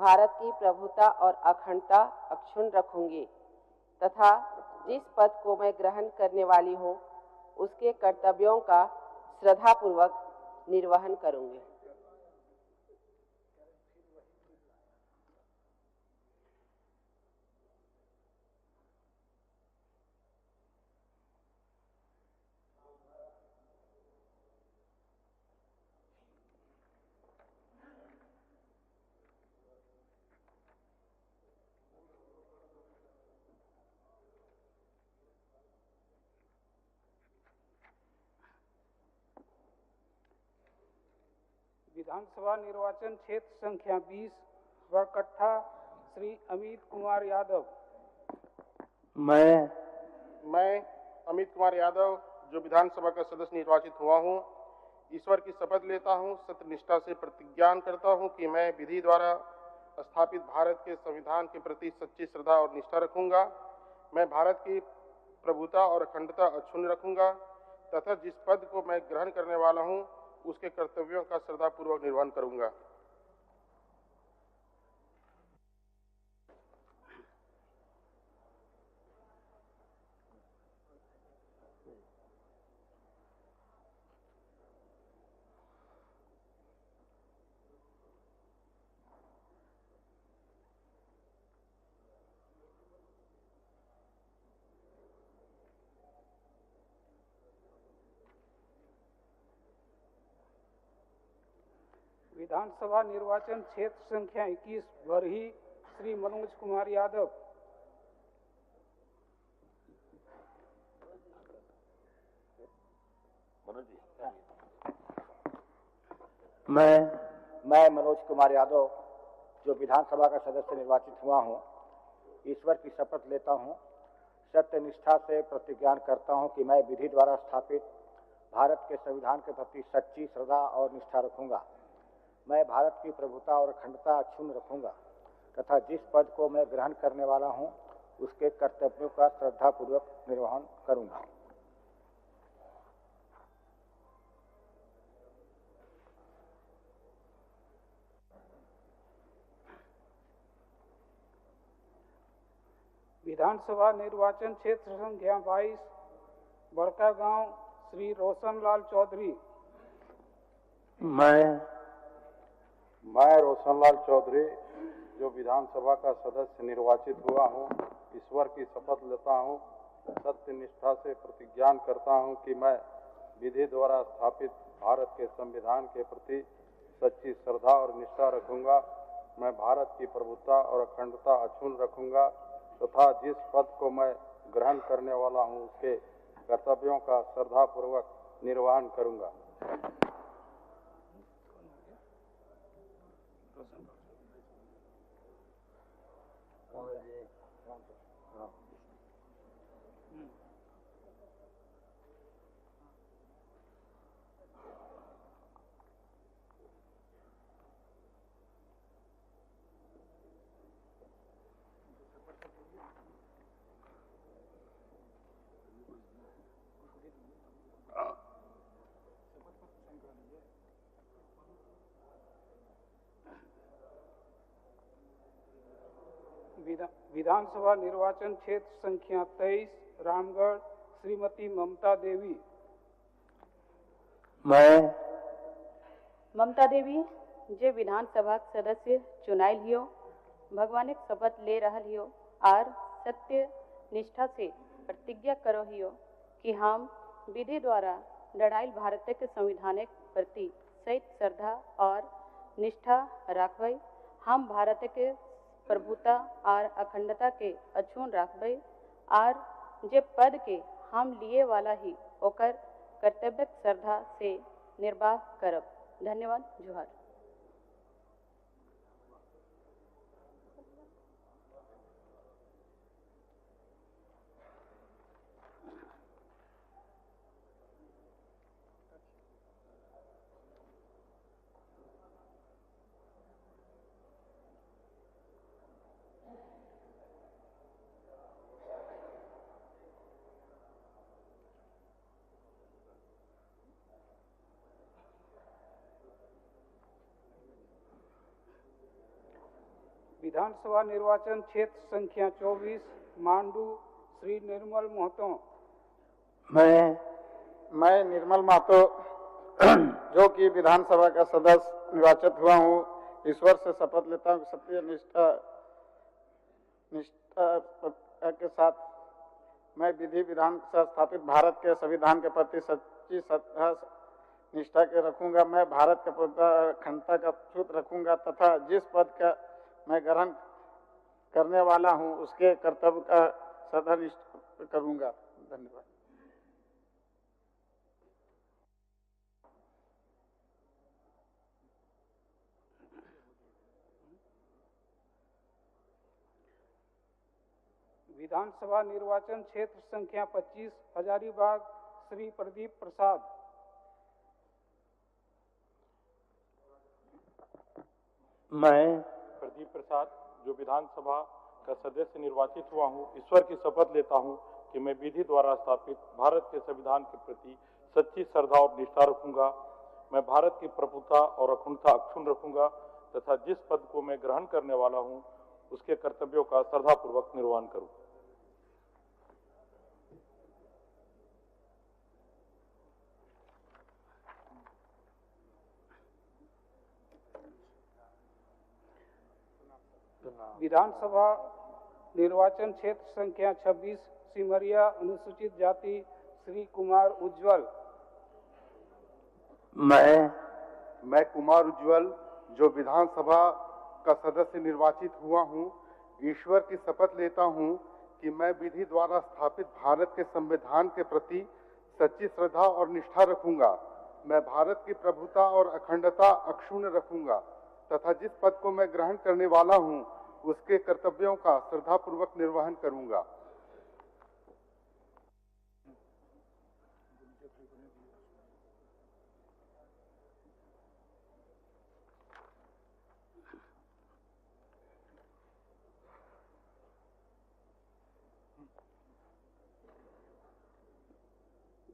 भारत की प्रभुता और अखंडता अक्षुण्ण रखूंगी तथा जिस पद को मैं ग्रहण करने वाली हूँ उसके कर्तव्यों का श्रद्धापूर्वक निर्वहन करूंगी। विधानसभा निर्वाचन क्षेत्र संख्या 20 बरकट्ठा श्री अमित कुमार यादव। मैं अमित कुमार यादव जो विधानसभा का सदस्य निर्वाचित हुआ हूँ, ईश्वर की शपथ लेता हूँ, सत्यनिष्ठा से प्रतिज्ञा करता हूँ कि मैं विधि द्वारा स्थापित भारत के संविधान के प्रति सच्ची श्रद्धा और निष्ठा रखूंगा। मैं भारत की प्रभुता और अखंडता अक्षुण्ण रखूंगा तथा जिस पद को मैं ग्रहण करने वाला हूँ उसके कर्तव्यों का श्रद्धापूर्वक निर्वहन करूंगा। विधानसभा निर्वाचन क्षेत्र संख्या 21 बरही श्री मनोज कुमार यादव। मैं मनोज कुमार यादव जो विधानसभा का सदस्य निर्वाचित हुआ हूँ, ईश्वर की शपथ लेता हूँ, सत्य निष्ठा से प्रतिज्ञा करता हूँ कि मैं विधि द्वारा स्थापित भारत के संविधान के प्रति सच्ची श्रद्धा और निष्ठा रखूंगा। मैं भारत की प्रभुता और अखंडता अक्षुण्ण रखूंगा तथा जिस पद को मैं ग्रहण करने वाला हूं उसके कर्तव्यों का श्रद्धापूर्वक निर्वहन करूंगा। विधानसभा निर्वाचन क्षेत्र संख्या 22 बड़का गांव श्री रोशनलाल चौधरी। मैं रोशनलाल चौधरी जो विधानसभा का सदस्य निर्वाचित हुआ हूँ, ईश्वर की शपथ लेता हूँ, सत्य निष्ठा से प्रतिज्ञा करता हूँ कि मैं विधि द्वारा स्थापित भारत के संविधान के प्रति सच्ची श्रद्धा और निष्ठा रखूंगा। मैं भारत की प्रभुता और अखंडता अक्षुण्ण रखूंगा तथा जिस पद को मैं ग्रहण करने वाला हूँ उसके कर्तव्यों का श्रद्धापूर्वक निर्वहन करूंगा। विधानसभा निर्वाचन क्षेत्र संख्या 23 रामगढ़, श्रीमती ममता देवी। मैं ममता देवी जे विधानसभा सदस्य चुनाइल हियो, भगवान शपथ ले रहल हियो और सत्य निष्ठा से प्रतिज्ञा करो हियो कि हम विधि द्वारा लड़ाइल भारत के संविधान के प्रति सहित श्रद्धा और निष्ठा रखबै। हम भारत के प्रभुता और अखंडता के अक्षुण्ण रखबै और जे पद के हम लिए वाला ही ओकर कर्तव्य श्रद्धा से निर्वाह करब। धन्यवाद। जोहार। विधानसभा निर्वाचन क्षेत्र संख्या 24 मांडू, श्री निर्मल महतो। मैं निर्मल महतो जो कि विधानसभा का सदस्य निर्वाचित हुआ हूँ, ईश्वर से शपथ लेता हूँ सत्य निष्ठा के साथ मैं विधि विधान से स्थापित भारत के संविधान के प्रति सच्ची श्रद्धा निष्ठा के रखूंगा। मैं भारत के अखंडता का अक्षुण्ण रखूंगा तथा जिस पद का मैं ग्रहण करने वाला हूं उसके कर्तव्य का श्रद्धा निष्ठा करूंगा। धन्यवाद। विधानसभा निर्वाचन क्षेत्र संख्या 25 हजारीबाग, श्री प्रदीप प्रसाद। मैं प्रदीप प्रसाद जो विधानसभा का सदस्य निर्वाचित हुआ हूँ, ईश्वर की शपथ लेता हूँ कि मैं विधि द्वारा स्थापित भारत के संविधान के प्रति सच्ची श्रद्धा और निष्ठा रखूंगा। मैं भारत की प्रभुता और अखंडता अक्षुण्ण रखूंगा तथा जिस पद को मैं ग्रहण करने वाला हूँ उसके कर्तव्यों का श्रद्धापूर्वक निर्वहन करूँ। विधानसभा निर्वाचन क्षेत्र संख्या 26 सिमरिया, अनुसूचित जाति, श्री कुमार उज्ज्वल। मैं कुमार उज्ज्वल जो विधानसभा का सदस्य निर्वाचित हुआ हूँ, ईश्वर की शपथ लेता हूँ कि मैं विधि द्वारा स्थापित भारत के संविधान के प्रति सच्ची श्रद्धा और निष्ठा रखूंगा। मैं भारत की प्रभुता और अखंडता अक्षुण्ण रखूंगा तथा जिस पद को मैं ग्रहण करने वाला हूँ उसके कर्तव्यों का श्रद्धापूर्वक निर्वहन करूंगा।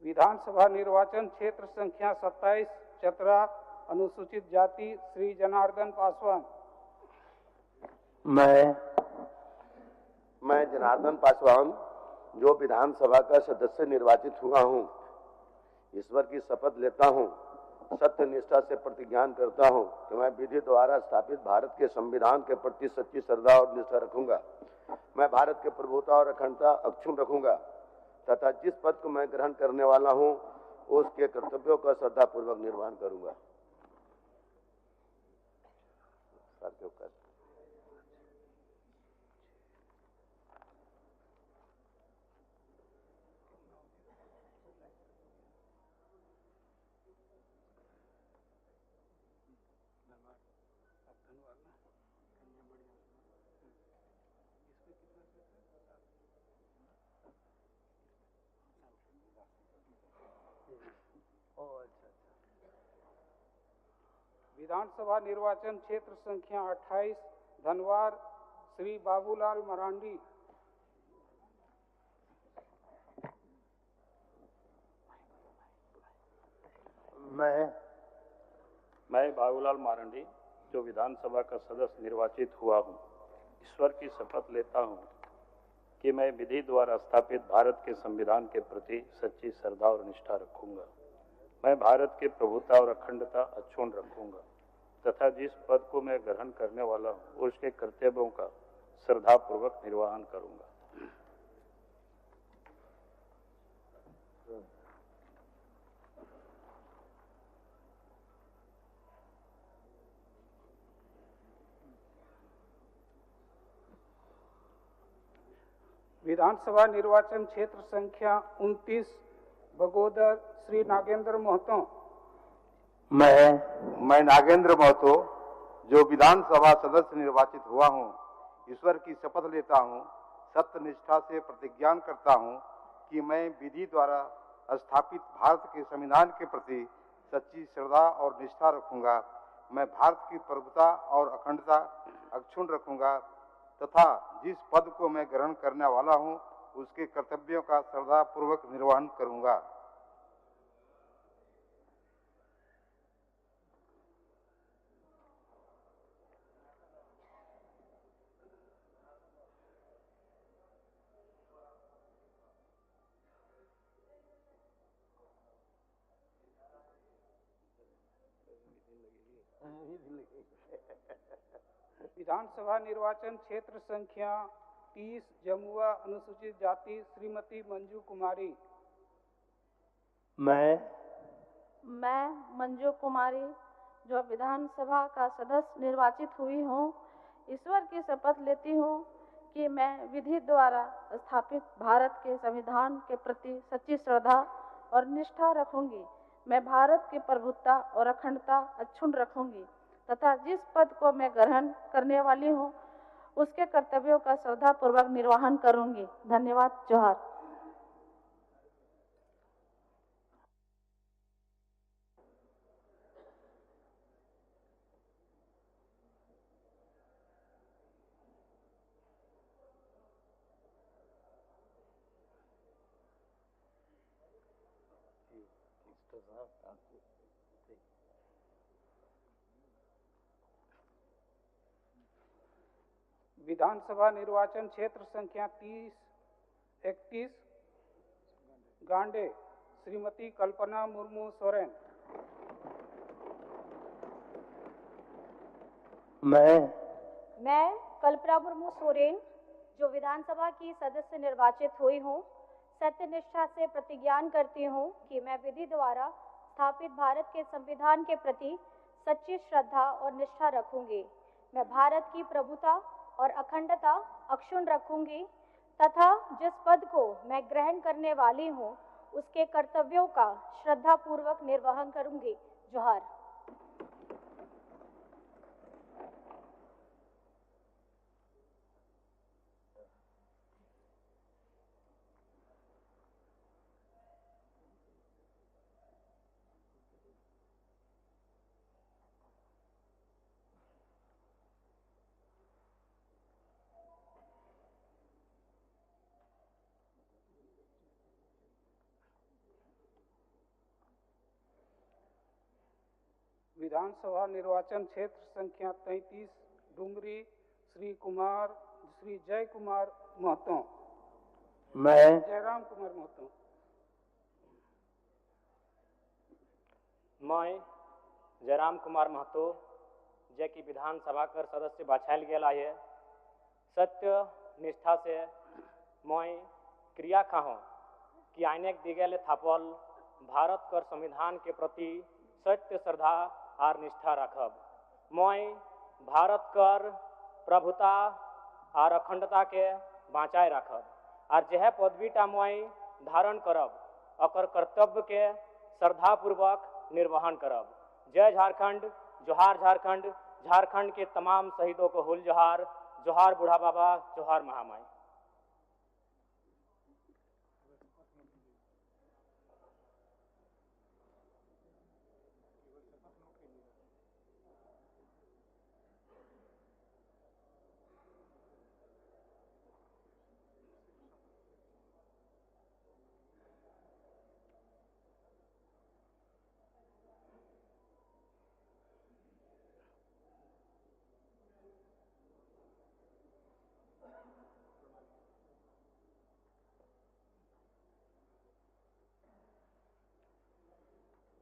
विधानसभा निर्वाचन क्षेत्र संख्या 27 चतरा, अनुसूचित जाति, श्री जनार्दन पासवान। मैं जनार्दन पासवान जो विधानसभा का सदस्य निर्वाचित हुआ हूँ, ईश्वर की शपथ लेता हूँ, सत्य निष्ठा से प्रतिज्ञान करता हूँ कि मैं विधि द्वारा स्थापित भारत के संविधान के प्रति सच्ची श्रद्धा और निष्ठा रखूंगा। मैं भारत के प्रभुता और अखंडता अक्षुण्ण रखूंगा तथा जिस पद को मैं ग्रहण करने वाला हूँ उसके कर्तव्यों का श्रद्धापूर्वक निर्वहन करूंगा। विधानसभा निर्वाचन क्षेत्र संख्या 28 धनवार श्री बाबूलाल मरांडी। मैं बाबूलाल मारंडी जो विधानसभा का सदस्य निर्वाचित हुआ हूँ, ईश्वर की शपथ लेता हूँ कि मैं विधि द्वारा स्थापित भारत के संविधान के प्रति सच्ची श्रद्धा और निष्ठा रखूंगा। मैं भारत के प्रभुता और अखंडता अक्षुण्ण रखूंगा तथा जिस पद को मैं ग्रहण करने वाला हूँ उसके कर्तव्यों का श्रद्धापूर्वक निर्वहन करूंगा। विधानसभा निर्वाचन क्षेत्र संख्या 29 बगोदर श्री नागेंद्र महतो। मैं नागेंद्र महतो जो विधानसभा सदस्य निर्वाचित हुआ हूँ, ईश्वर की शपथ लेता हूँ, सत्य निष्ठा से प्रतिज्ञान करता हूँ कि मैं विधि द्वारा स्थापित भारत के संविधान के प्रति सच्ची श्रद्धा और निष्ठा रखूंगा। मैं भारत की प्रभुता और अखंडता अक्षुण्ण रखूंगा तथा जिस पद को मैं ग्रहण करने वाला हूँ उसके कर्तव्यों का श्रद्धापूर्वक निर्वहन करूंगा। विधानसभा निर्वाचन क्षेत्र संख्या 30 जमुआ अनुसूचित जाति श्रीमती मंजू कुमारी। मैं मंजू कुमारी जो विधानसभा का सदस्य निर्वाचित हुई हूँ, ईश्वर की शपथ लेती हूँ कि मैं विधि द्वारा स्थापित भारत के संविधान के प्रति सच्ची श्रद्धा और निष्ठा रखूंगी। मैं भारत की प्रभुता और अखंडता अक्षुण्ण रखूंगी तथा जिस पद को मैं ग्रहण करने वाली हूँ उसके कर्तव्यों का श्रद्धापूर्वक निर्वहन करूंगी। धन्यवाद। जोहार। विधानसभा निर्वाचन क्षेत्र संख्या 30-31 गांडे श्रीमती कल्पना मुर्मू सोरेन। मैं कल्पना मुर्मू सोरेन जो विधानसभा की सदस्य निर्वाचित हुई हूँ, सत्यनिष्ठा से प्रतिज्ञान करती हूँ कि मैं विधि द्वारा स्थापित भारत के संविधान के प्रति सच्ची श्रद्धा और निष्ठा रखूंगी। मैं भारत की प्रभुता और अखंडता अक्षुण्ण रखूंगी तथा जिस पद को मैं ग्रहण करने वाली हूँ उसके कर्तव्यों का श्रद्धापूर्वक निर्वहन करूंगी। जोहार। विधानसभा निर्वाचन क्षेत्र संख्या 33 डुमरी श्री जय कुमार महतो। जयराम कुमार महतो। मैं जयराम कुमार महतो जे की विधानसभा कर सदस्य बाछायल गेला है सत्य निष्ठा से मैं क्रिया खाहूँ कि आइनेक दिगेले थापल भारत कर संविधान के प्रति सत्य श्रद्धा और निष्ठा रखब। मैं भारत कर प्रभुता और अखंडता के बाँचाए रखब और जह पदवीटा मैं धारण करब अकर कर्तव्य के श्रद्धापूर्वक निर्वहन करब। जय झारखंड, जोहार झारखंड। झारखंड के तमाम शहीदों को हुल जोहार। जोहार बूढ़ा बाबा, जोहार महामाई।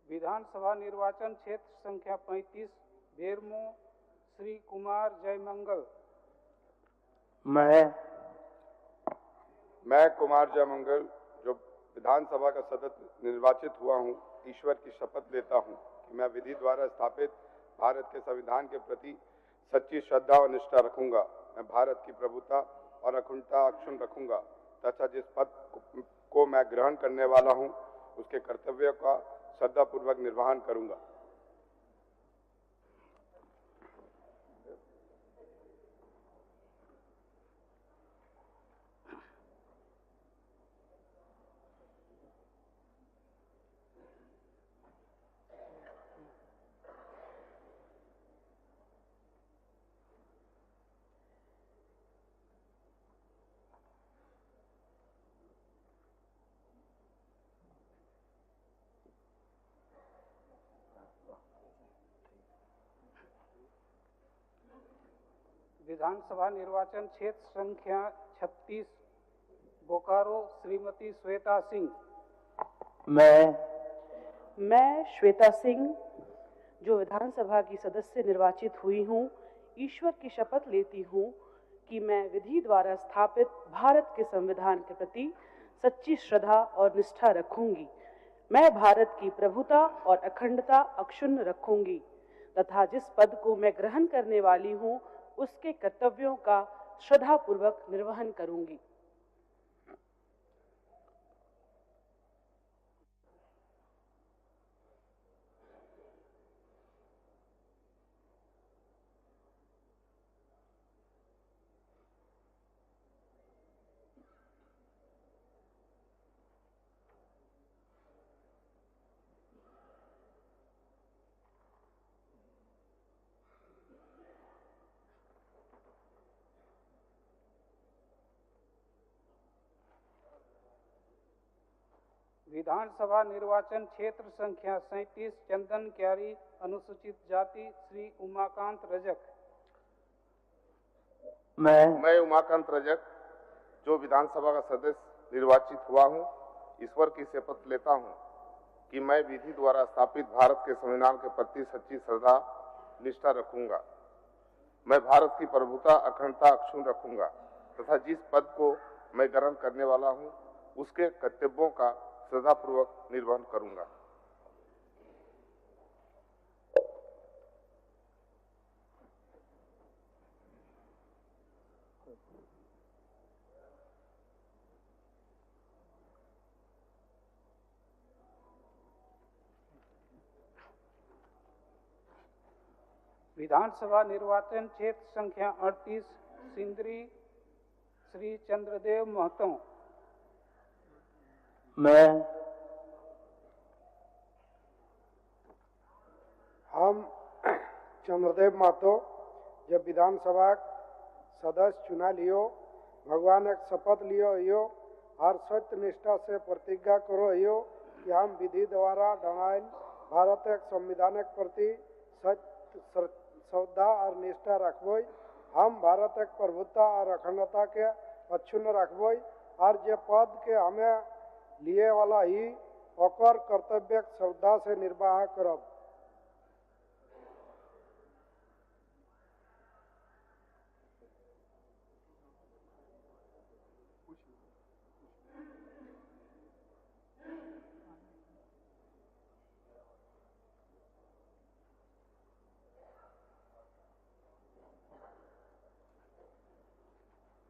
विधानसभा निर्वाचन क्षेत्र संख्या 35 बेरमो श्री कुमार जयमंगल। मैं कुमार जयमंगल जो विधानसभा का सदस्य निर्वाचित हुआ हूँ, ईश्वर की शपथ लेता हूँ कि मैं विधि द्वारा स्थापित भारत के संविधान के प्रति सच्ची श्रद्धा और निष्ठा रखूंगा। मैं भारत की प्रभुता और अखंडता अक्षुण्ण रखूंगा तथा जिस पद को मैं ग्रहण करने वाला हूँ उसके कर्तव्यों का श्रद्धापूर्वक निर्वहन करूंगा। विधानसभा निर्वाचन क्षेत्र संख्या 36 बोकारो श्रीमती श्वेता सिंह। मैं श्वेता सिंह जो विधानसभा की सदस्य निर्वाचित हुई हूँ, ईश्वर की शपथ लेती हूँ कि मैं विधि द्वारा स्थापित भारत के संविधान के प्रति सच्ची श्रद्धा और निष्ठा रखूंगी। मैं भारत की प्रभुता और अखंडता अक्षुण्ण रखूंगी तथा जिस पद को मैं ग्रहण करने वाली हूँ उसके कर्तव्यों का श्रद्धापूर्वक निर्वहन करूंगी। विधानसभा निर्वाचन क्षेत्र संख्या 37 चंदन क्यारी अनुसूचित जाति श्री उमाकांत रजक। मैं उमाकांत रजक जो विधानसभा का सदस्य निर्वाचित हुआ हूँ, ईश्वर की शपथ लेता हूँ कि मैं विधि द्वारा स्थापित भारत के संविधान के प्रति सच्ची श्रद्धा निष्ठा रखूंगा। मैं भारत की प्रभुता अखंडता अक्षुण्ण रखूंगा तथा जिस पद को मैं ग्रहण करने वाला हूँ उसके कर्तव्यों का श्रद्धापूर्वक निर्वहन करूंगा। विधानसभा निर्वाचन क्षेत्र संख्या 38 सिंदरी श्री चंद्रदेव महतो। हम चंद्रदेव महतो जब विधानसभा सदस्य चुना लियो भगवान एक शपथ लियो यो और सत्य निष्ठा से प्रतिज्ञा करो यो कि हम विधि द्वारा डणायल भारत एक संविधान के प्रति सत्य श्रद्धा और निष्ठा रखबो। हम भारत एक प्रभुता और अखंडता के अक्षुण्ण रखबो और जे पद के हमें लिए वाला ही ओकर कर्तव्य श्रद्धा से निर्वाह करब।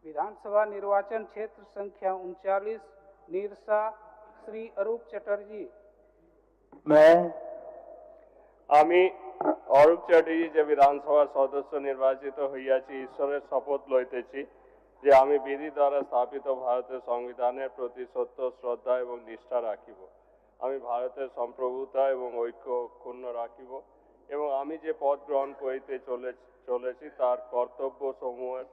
विधानसभा निर्वाचन क्षेत्र संख्या 39 निरसा श्री अरूप चटर्जी। मैं অরূপ চ্যাটার্জি যে বিধানসভার সদস্য নির্বাচিত হইয়াছি ঈশ্বরের শপথ লইতেছি যে আমি বিধি দ্বারা স্থাপিত ভারতের সংবিধানের প্রতি সত্য শ্রদ্ধা এবং নিষ্ঠা রাখিব। আমি ভারতের সম্প্রভুতা এবং ঐক্য অক্ষুণ্ণ রাখিব এবং আমি যে পদ গ্রহণ করিতে চলেছি তার কর্তব্য সমূহের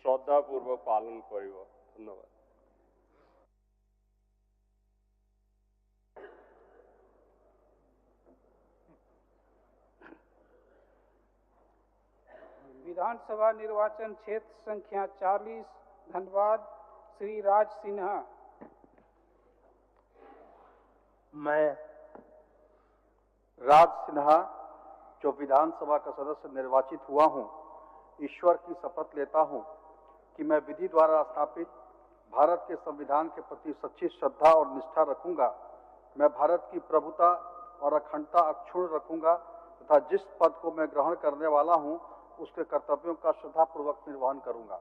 শ্রদ্ধাপূর্বক পালন করিব। ধন্যবাদ। विधानसभा निर्वाचन क्षेत्र संख्या 40 धनबाद श्री राज सिन्हा। मैं राज सिन्हा जो विधानसभा का सदस्य निर्वाचित हुआ हूं, ईश्वर की शपथ लेता हूं कि मैं विधि द्वारा स्थापित भारत के संविधान के प्रति सच्ची श्रद्धा और निष्ठा रखूंगा। मैं भारत की प्रभुता और अखंडता अक्षुण्ण रखूंगा तथा जिस पद को मैं ग्रहण करने वाला हूं उसके कर्तव्यों का श्रद्धापूर्वक निर्वहन करूंगा।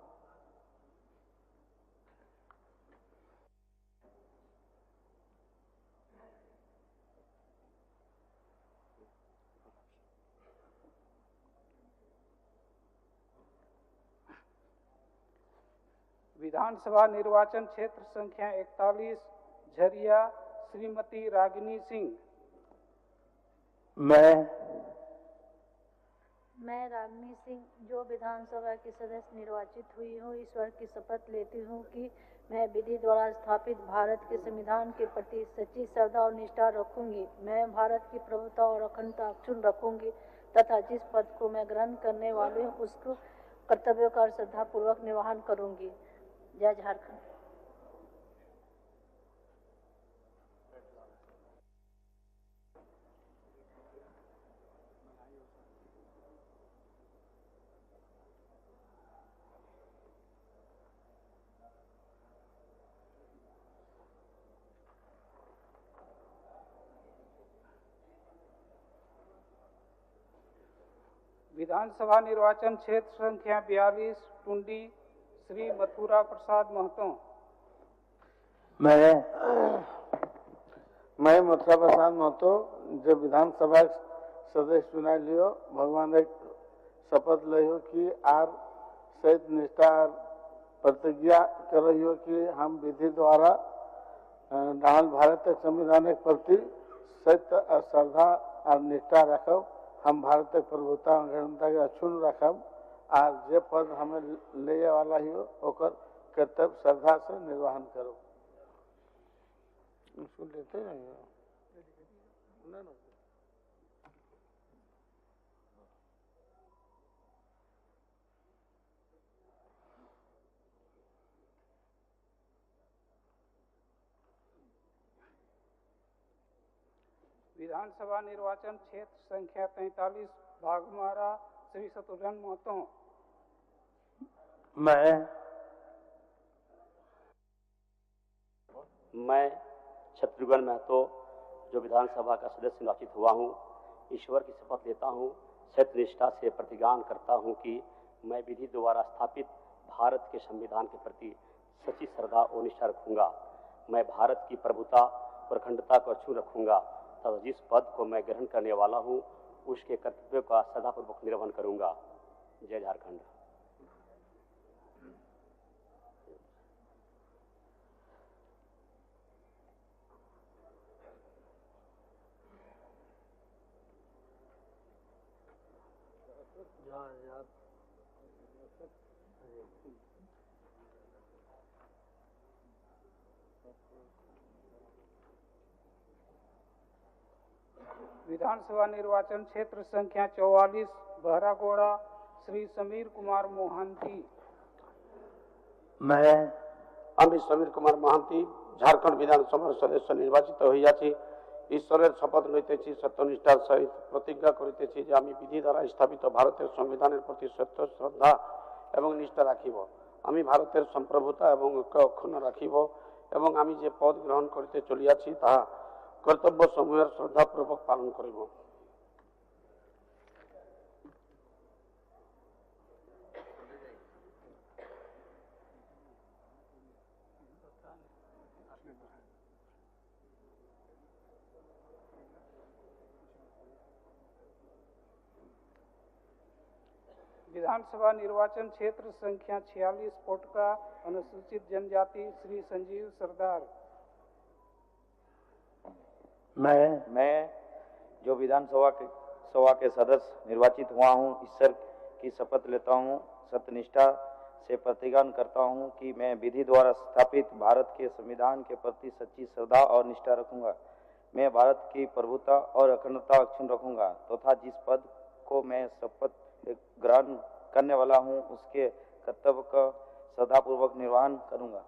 विधानसभा निर्वाचन क्षेत्र संख्या 41 झरिया श्रीमती रागिनी सिंह। मैं रागिनी सिंह जो विधानसभा की सदस्य निर्वाचित हुई हूँ, ईश्वर की शपथ लेती हूँ कि मैं विधि द्वारा स्थापित भारत के संविधान के प्रति सच्ची श्रद्धा और निष्ठा रखूंगी। मैं भारत की प्रभुता और अखंडता अक्षुण्ण रखूंगी तथा जिस पद को मैं ग्रहण करने वाली हूँ उसको कर्तव्यों का श्रद्धापूर्वक निर्वहन करूंगी। जय झारखंड। विधानसभा निर्वाचन क्षेत्र संख्या 42 टुंडी श्री मथुरा प्रसाद महतो। मैं मथुरा प्रसाद महतो जो विधानसभा सदस्य चुना लियो भगवान एक शपथ लियो कि आर सहित निष्ठा प्रतिज्ञा करो कि हम विधि द्वारा भारत के संविधान के प्रति सत्य और श्रद्धा और निष्ठा रखब। हम भारत के प्रभुता अखंडता के अक्षुण्ण रखब और जे पद हमें ले वाला ही होकर कर्तव्य श्रद्धा से निर्वहन करो। उसको लेते नहीं विधानसभा निर्वाचन क्षेत्र संख्या 43 भागमारा श्री शत्रुघ्न महतो। मैं शत्रुघ्न महतो जो विधानसभा का सदस्य निर्वाचित हुआ हूँ, ईश्वर की शपथ लेता हूँ, सत्य निष्ठा से प्रतिज्ञान करता हूँ कि मैं विधि द्वारा स्थापित भारत के संविधान के प्रति सच्ची श्रद्धा और निष्ठा रखूंगा। मैं भारत की प्रभुता और अखंडता को अक्षुण्ण रखूंगा तथा जिस पद को मैं ग्रहण करने वाला हूँ उसके कर्तव्यों का श्रद्धापूर्वक निर्वहन करूंगा। जय झारखंड। विधानसभा निर्वाचन क्षेत्र संख्या 44 बहरागोड़ा श्री समीर कुमार मोहंती। আমি সমীর কুমার মহান্তি ঝাড়খণ্ড বিধানসভার সদস্য নির্বাচিত হইয়াছি। ঈশ্বরের শপথ লইতেছি সত্যনিষ্ঠার সহিত প্রতিজ্ঞা করিতেছি যে আমি বিধি দ্বারা স্থাপিত ভারতের সংবিধানের প্রতি সত্য শ্রদ্ধা এবং নিষ্ঠা রাখিব। আমি ভারতের সম্প্রভুতা এবং ঐক্য অক্ষুণ্ণ রাখিব এবং আমি যে পদ গ্রহণ করিতে চলিয়াছি তাহা কর্তব্য সমূহের শ্রদ্ধাপূর্বক পালন করিব। विधानसभा निर्वाचन क्षेत्र संख्या 46 पोटका अनुसूचित जनजाति श्री संजीव सरदार। मैं जो विधानसभा के सदस्य निर्वाचित हुआ हूँ, ईश्वर की शपथ लेता हूँ, सत्यनिष्ठा से प्रतिज्ञान करता हूँ कि मैं विधि द्वारा स्थापित भारत के संविधान के प्रति सच्ची श्रद्धा और निष्ठा रखूंगा। मैं भारत की प्रभुता और अखंडता अक्षुण्ण रखूंगा तथा जिस पद को मैं शपथ ग्रहण करने वाला हूँ उसके कर्तव्य का श्रद्धापूर्वक निर्वहन करूंगा।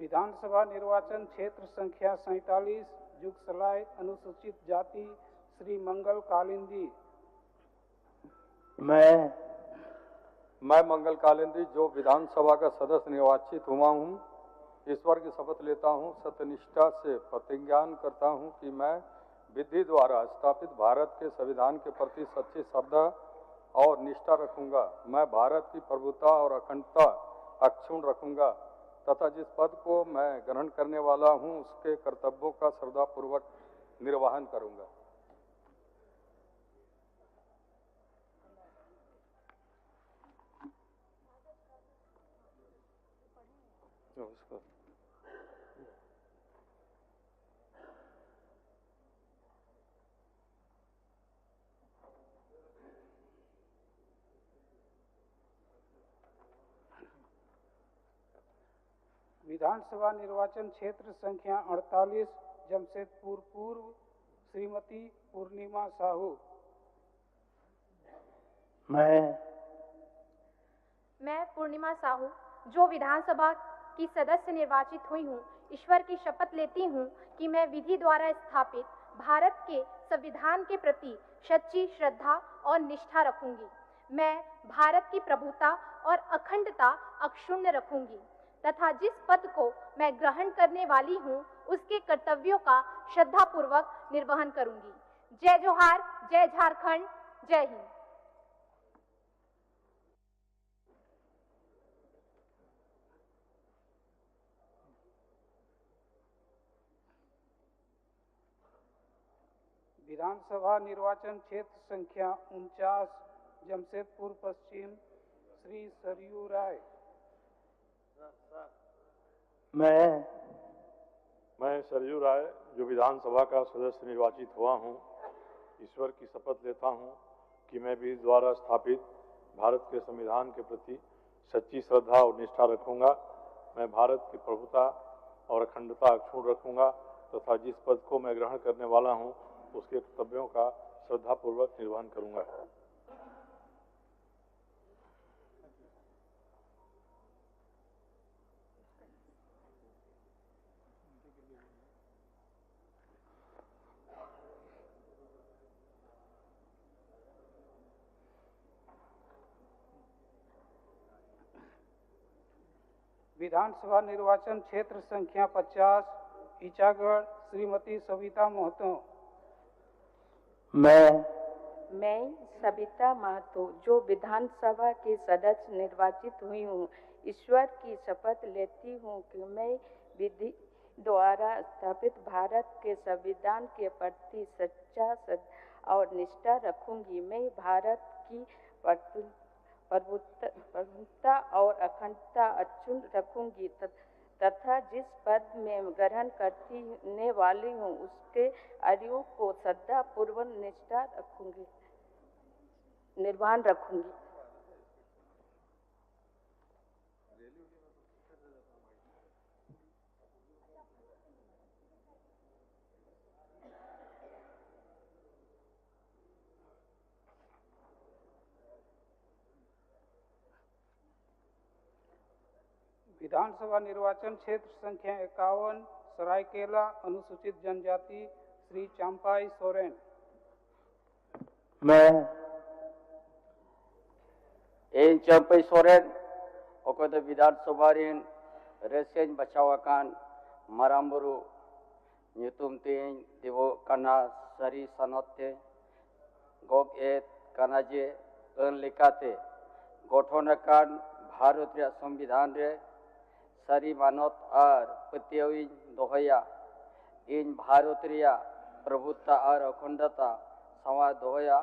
विधानसभा निर्वाचन क्षेत्र संख्या 47 जुगसलाई अनुसूचित जाति श्री मंगल कालिंदी। मैं मंगल कालिंदी जो विधानसभा का सदस्य निर्वाचित हुआ हूँ, ईश्वर की शपथ लेता हूँ, सत्यनिष्ठा से प्रतिज्ञान करता हूँ कि मैं विधि द्वारा स्थापित भारत के संविधान के प्रति सच्ची श्रद्धा और निष्ठा रखूंगा। मैं भारत की प्रभुता और अखंडता अक्षुण्ण रखूंगा तथा जिस पद को मैं ग्रहण करने वाला हूं उसके कर्तव्यों का श्रद्धापूर्वक निर्वहन करूंगा। विधानसभा निर्वाचन क्षेत्र संख्या 48 जमशेदपुर पूर्व श्रीमती पूर्णिमा साहू। मैं पूर्णिमा साहू जो विधानसभा की सदस्य निर्वाचित हुई हूँ, ईश्वर की शपथ लेती हूँ कि मैं विधि द्वारा स्थापित भारत के संविधान के प्रति सच्ची श्रद्धा और निष्ठा रखूंगी। मैं भारत की प्रभुता और अखंडता अक्षुण्ण रखूंगी तथा जिस पद को मैं ग्रहण करने वाली हूँ उसके कर्तव्यों का श्रद्धापूर्वक निर्वहन करूंगी। जय जोहार, जय झारखंड, जय हिंद। विधानसभा निर्वाचन क्षेत्र संख्या 49 जमशेदपुर पश्चिम श्री सरयू राय। मैं सरयू राय जो विधानसभा का सदस्य निर्वाचित हुआ हूँ, ईश्वर की शपथ लेता हूँ कि मैं विधि द्वारा स्थापित भारत के संविधान के प्रति सच्ची श्रद्धा और निष्ठा रखूंगा। मैं भारत की प्रभुता और अखंडता अक्षुण्ण रखूंगा तथा जिस पद को मैं ग्रहण करने वाला हूँ उसके कर्तव्यों का श्रद्धापूर्वक निर्वहन करूंगा। विधानसभा निर्वाचन क्षेत्र संख्या 50 ईचागढ़ श्रीमती सविता महतो। मैं सविता महतो जो विधानसभा की सदस्य निर्वाचित हुई हूँ, ईश्वर की शपथ लेती हूँ कि मैं विधि द्वारा स्थापित भारत के संविधान के प्रति सच्चा श्रद्धा और निष्ठा रखूंगी। मैं भारत की प्रभुता और अखंडता अक्षुण्ण रखूंगी तथा जिस पद में ग्रहण करने वाली हूँ उसके आयु को श्रद्धा पूर्वक निष्ठा रखूंगी, निर्वहन रखूंगी। विधानसभा निर्वाचन क्षेत्र संख्या 51 सरायकेला अनुसूचित जनजाति श्री चांपाई सोरेन। इन चांपाई सोरेन ओको द विधानसभा रिन रेसेन बचावाकान मारामबुरु ᱧᱩᱛᱩᱢ ᱛᱤᱧ ᱫᱮᱵᱚ ᱠᱟᱱᱟ ᱥᱟᱹᱨᱤ ᱥᱟᱱᱚᱛ ᱛᱮ gog et kana je ön lekate গঠন akan Bharat reyag Sambidhan re sari manot ar patiyaw ing dohaya in Bharat reyag prabhuta ar akhondata sawa dohaya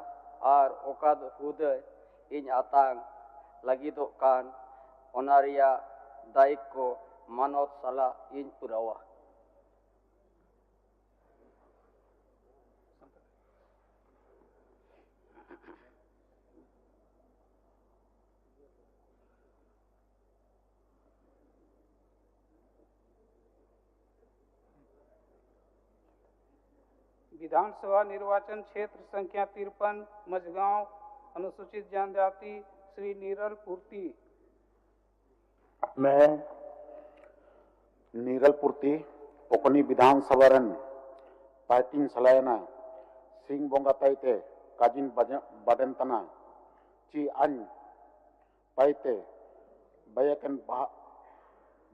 ar okad huday in atang lagidok kan ona reyag daik ko manot sala in purawa. विधानसभा निर्वाचन क्षेत्र संख्या 53 मझगांव अनुसूचित जनजाति श्री नीरल पूर्ति। मैं नीरल पूर्ति ओकनी विधानसभा run पाइटिंग सलायना सिंह बोंगा ताइते cousin बाडेंतना ची अन पाइते बयकन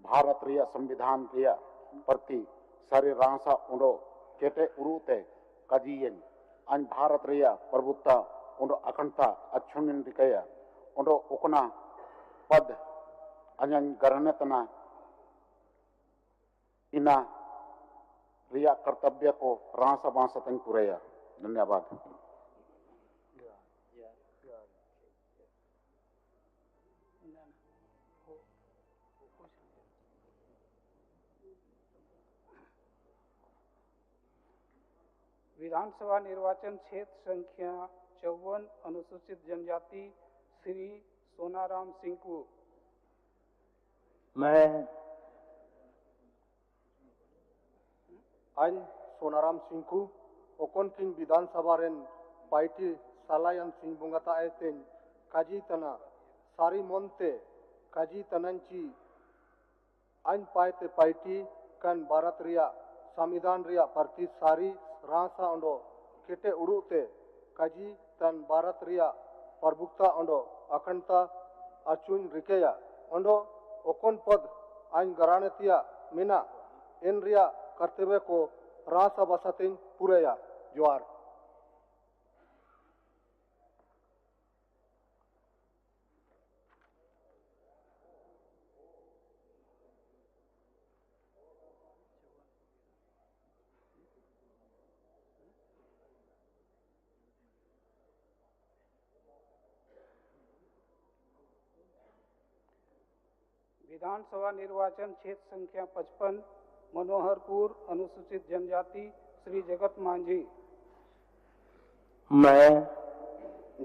भारत रिया संविधान रिया प्रति सारे रांसा उड़ो केटे उरुते काजियन अन भारत रिया प्रभुत्ता उड़ो अखंडता अछुनिन रिकया उड़ो ओकना पद अनन गरणतना इना रिया कर्तव्य को रांसा बांसतन पुरेया। धन्यवाद। विधानसभा निर्वाचन क्षेत्र संख्या 54 अनुसूचित जनजाति श्री सोनाराम सिंकू। मैं आइन सोनाराम सिंकू ओकन किन विधानसभा रेन पार्टी सालायन सिंह बुंगाता एतेन काजी तना सारी मोन्ते काजी तनंची आइन पाइते पार्टी कन भारत रिया संविधान रिया प्रति सारी रांसा अंडो केटे उड़ुते काजी तन भारत रिया प्रभुत्ता अंडो अखंडता अचुन रिकेया अंडो ओकन पद आइन गरानतिया मिना इन रिया कर्तव्य को रांसा बसतिन पुरेया। जोहार। विधानसभा निर्वाचन क्षेत्र संख्या 55 मनोहरपुर अनुसूचित जनजाति श्री जगत मांझी। मैं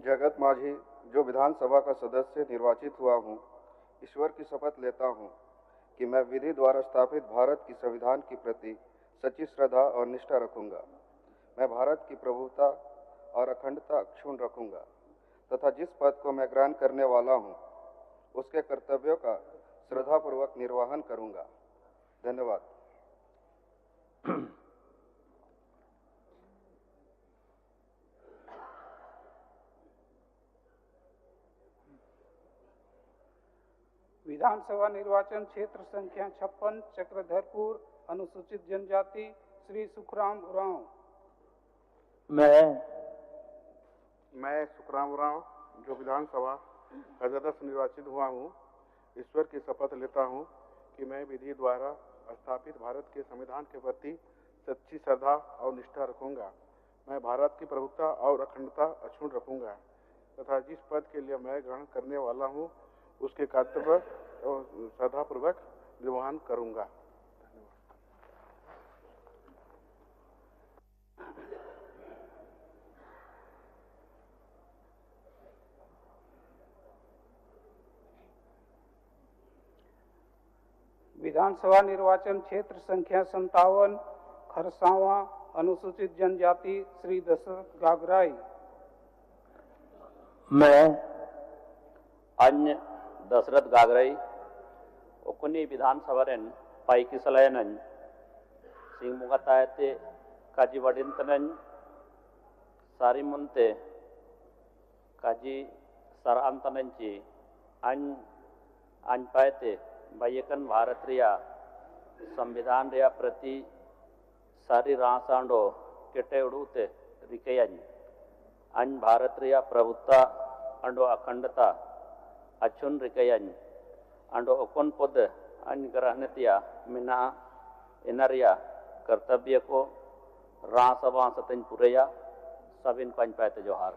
जगत मांझी जो विधानसभा का सदस्य निर्वाचित हुआ हूँ, ईश्वर की शपथ लेता हूँ कि मैं विधि द्वारा स्थापित भारत की संविधान के प्रति सच्ची श्रद्धा और निष्ठा रखूंगा। मैं भारत की प्रभुता और अखंडता अक्षुण्ण रखूंगा तथा जिस पद को मैं ग्रहण करने वाला हूँ उसके कर्तव्यों का श्रद्धापूर्वक निर्वहन करूंगा। धन्यवाद। विधानसभा निर्वाचन क्षेत्र संख्या 56 चक्रधरपुर अनुसूचित जनजाति श्री सुखराम उरांव। मैं सुखराम उरांव जो विधानसभा का सदस्य निर्वाचित हुआ हूँ, ईश्वर की शपथ लेता हूँ कि मैं विधि द्वारा स्थापित भारत के संविधान के प्रति सच्ची श्रद्धा और निष्ठा रखूंगा। मैं भारत की प्रभुत्ता और अखंडता अक्षुण्ण रखूंगा तथा जिस पद के लिए मैं ग्रहण करने वाला हूँ उसके कर्तव्य और श्रद्धापूर्वक निर्वहन करूंगा। विधानसभा निर्वाचन क्षेत्र संख्या 57 खरसावा अनुसूचित जनजाति श्री दशरथ गागराई। मैं अन्य दशरथ गागराई ओकुनी विधानसभा रेन पाइकी सलायनन सिंह मुगतायते काजी वडिंतनन सारी मुंते काजी सरांतनंची अन पायते बायकन भारत रिया संविधान रिया प्रति सारी रासांडो केटे उड़ूते रिकेयन An Bharatria Pravuta Ando Akandata Achun Rikayan Ando Okon Pod An Grahnatia Mina Enaria Kartabia ko Rasava Satin Pureya Sabin Panchayat Johar.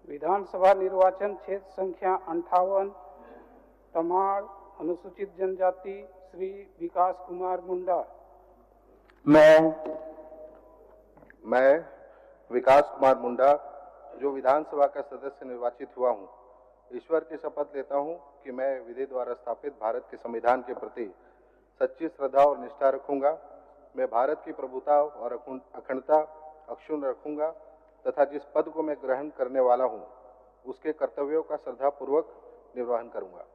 विधानसभा निर्वाचन क्षेत्र संख्या 58 तमाड़ अनुसूचित जनजाति श्री विकास कुमार मुंडा। मैं विकास कुमार मुंडा जो विधानसभा का सदस्य निर्वाचित हुआ हूँ, ईश्वर की शपथ लेता हूँ कि मैं विधि द्वारा स्थापित भारत के संविधान के प्रति सच्ची श्रद्धा और निष्ठा रखूंगा। मैं भारत की प्रभुता और अखंडता अक्षुण्ण रखूंगा तथा जिस पद को मैं ग्रहण करने वाला हूँ उसके कर्तव्यों का श्रद्धापूर्वक निर्वहन करूंगा।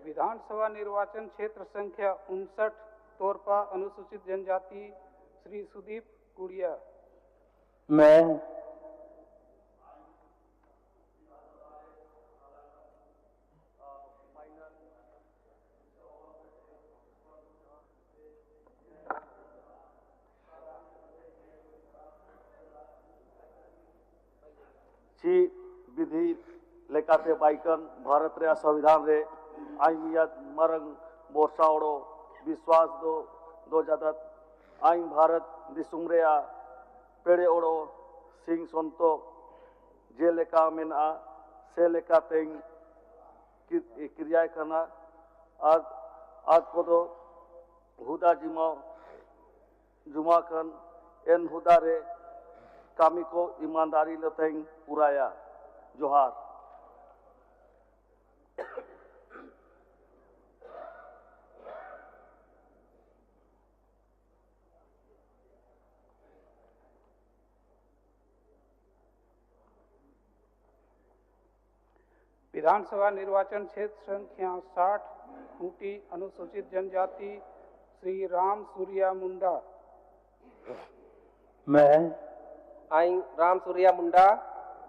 विधानसभा निर्वाचन क्षेत्र संख्या 59 तोरपा अनुसूचित जनजाति श्री सुदीप गुड़िया। मैं विधि लेकाते बाइकन भारत रे संविधान रे आईन मरंग बोरसा ओड़ो विश्वास दो जादत आईन भारत दिसुम रे पेड़े ओड़ो सिंह संतो जे लेका मेना से लेका तेंग क्रिया करना आज पदो हुदा जुमा कन एन हुदा रे कामी को ईमानदारी लतेंग पुराया। जोहार। विधानसभा निर्वाचन क्षेत्र संख्या 60 खूंटी अनुसूचित जनजाति श्री राम सूर्या मुंडा। मैं आइन राम सूर्या मुंडा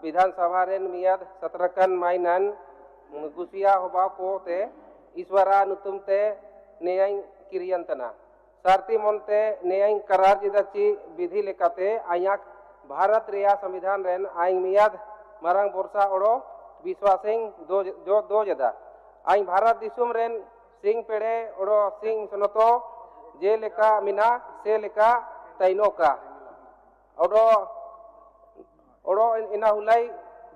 विधानसभा रेन मियाद 17 कन माइनन गुसिया होबा को ते ईश्वरा नुतुम ते नेयं किरियंतना सारती मनते नेयं करार जिदची विधि लेकाते आयाक भारत रेया संविधान रेन आइन मियाद मारंग बोरसा ओड़ो विश्वासिंग दो जदा आइन भारत दिसुम रेन सिंह पेड़े ओड़ो सिंह सनतो जे लेका मिना से लेका तैनो का ओड़ो इना हुलाई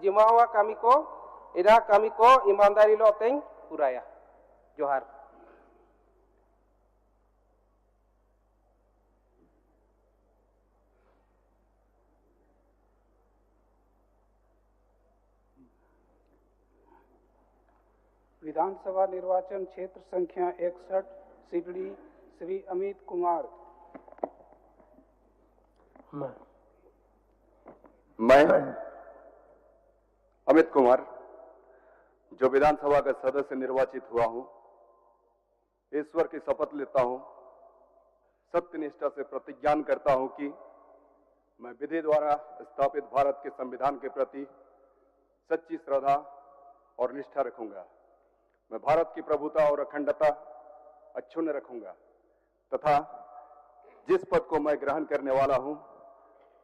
जिमावा कामी को इना कामी को ईमानदारी लो तेंग पुराया। जोहार। विधानसभा निर्वाचन क्षेत्र संख्या 61 सिगड़ी श्री अमित कुमार। मैं अमित कुमार जो विधानसभा का सदस्य निर्वाचित हुआ हूं, ईश्वर की शपथ लेता हूं, सत्यनिष्ठा से प्रतिज्ञान करता हूं कि मैं विधि द्वारा स्थापित भारत के संविधान के प्रति सच्ची श्रद्धा और निष्ठा रखूंगा। मैं भारत की प्रभुता और अखंडता अक्षुण्ण रखूंगा तथा जिस पद को मैं ग्रहण करने वाला हूं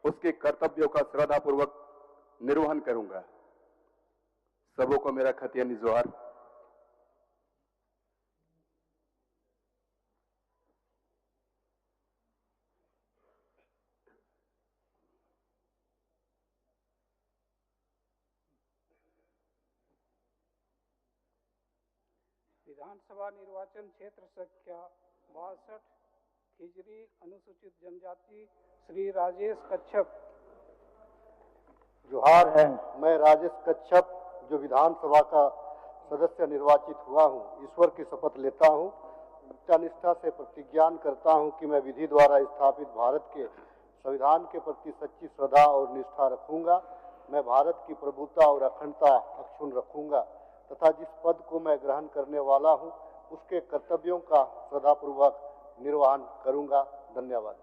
उसके कर्तव्यों का श्रद्धापूर्वक निर्वहन करूंगा। सबों को मेरा खतियानी जोहार। विधानसभा निर्वाचन क्षेत्र संख्या 62 खिजरी अनुसूचित जनजाति श्री राजेश कच्छप। जोहार है। मैं राजेश कच्छप जो विधानसभा का सदस्य निर्वाचित हुआ हूँ, ईश्वर की शपथ लेता हूँ, सत्यनिष्ठा से प्रतिज्ञान करता हूँ कि मैं विधि द्वारा स्थापित भारत के संविधान के प्रति सच्ची श्रद्धा और निष्ठा रखूंगा। मैं भारत की प्रभुता और अखंडता अक्षुण्ण रखूंगा तथा जिस पद को मैं ग्रहण करने वाला हूँ उसके कर्तव्यों का श्रद्धापूर्वक निर्वहन करूंगा। धन्यवाद।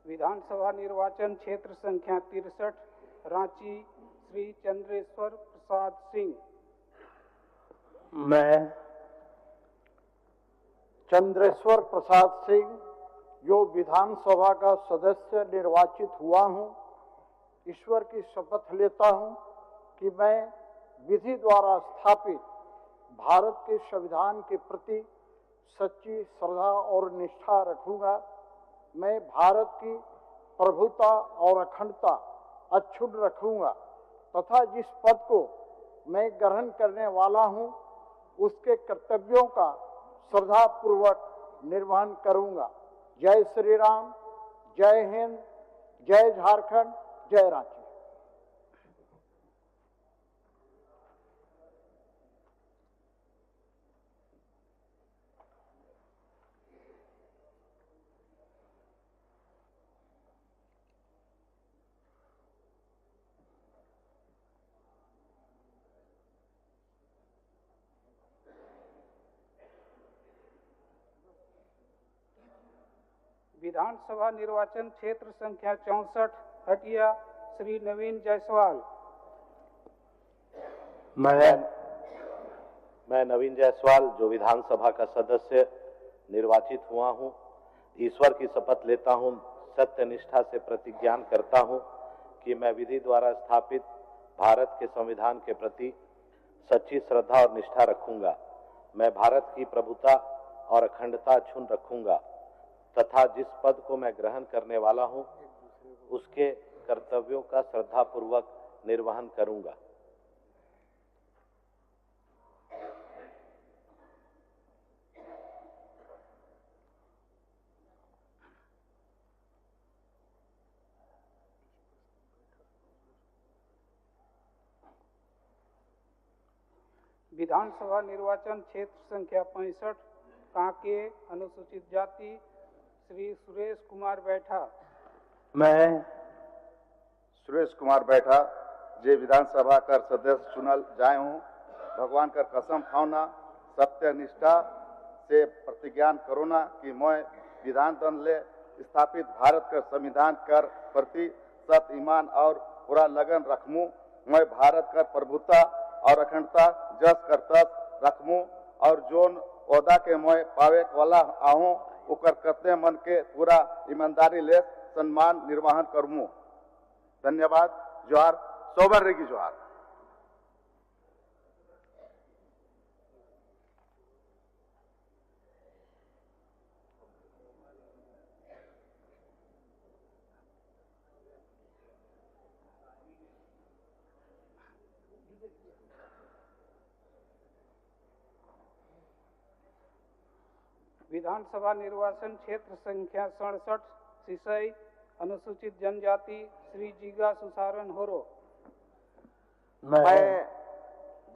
विधानसभा निर्वाचन क्षेत्र संख्या 63 रांची श्री चंद्रेश्वर प्रसाद सिंह। मैं चंद्रेश्वर प्रसाद सिंह जो विधानसभा का सदस्य निर्वाचित हुआ हूं, ईश्वर की शपथ लेता हूं कि मैं विधि द्वारा स्थापित भारत के संविधान के प्रति सच्ची श्रद्धा और निष्ठा रखूंगा। मैं भारत की प्रभुता और अखंडता अक्षुण्ण रखूंगा तथा जिस पद को मैं ग्रहण करने वाला हूं, उसके कर्तव्यों का श्रद्धापूर्वक निर्वहन करूंगा। जय श्री राम, जय हिंद, जय झारखंड, जय रांची। विधानसभा निर्वाचन क्षेत्र संख्या 64 हटिया श्री नवीन जायसवाल। मैं नवीन जायसवाल जो विधानसभा का सदस्य निर्वाचित हुआ हूं, ईश्वर की शपथ लेता हूं, सत्य निष्ठा से प्रतिज्ञान करता हूं कि मैं विधि द्वारा स्थापित भारत के संविधान के प्रति सच्ची श्रद्धा और निष्ठा रखूंगा। मैं भारत की प्रभुता और अखंडता अक्षुण्ण रखूंगा तथा जिस पद को मैं ग्रहण करने वाला हूं, उसके कर्तव्यों का श्रद्धापूर्वक निर्वहन करूंगा। विधानसभा निर्वाचन क्षेत्र संख्या 65 कांके अनुसूचित जाति श्री सुरेश कुमार बैठा। मैं सुरेश कुमार बैठा जे विधानसभा कर सदस्य चुनल जाए हूँ, भगवान कर कसम खाऊना सत्य निष्ठा से प्रतिज्ञान करूना कि मैं विधान दल ले स्थापित भारत कर संविधान कर प्रति सत ईमान और पूरा लगन रखूँ। मैं भारत कर प्रभुता और अखंडता जस कर तस रखूँ और जोन ओहदा के मैं पावे वाला आहूँ ओकर कतने मन के पूरा ईमानदारी ले सम्मान निर्वहन करूँ। धन्यवाद। जोहार। सोबर रेगी जोहार। विधानसभा निर्वाचन क्षेत्र संख्या 67 सिसई अनुसूचित जनजाति श्री जीगा सुसारन होरो। मैं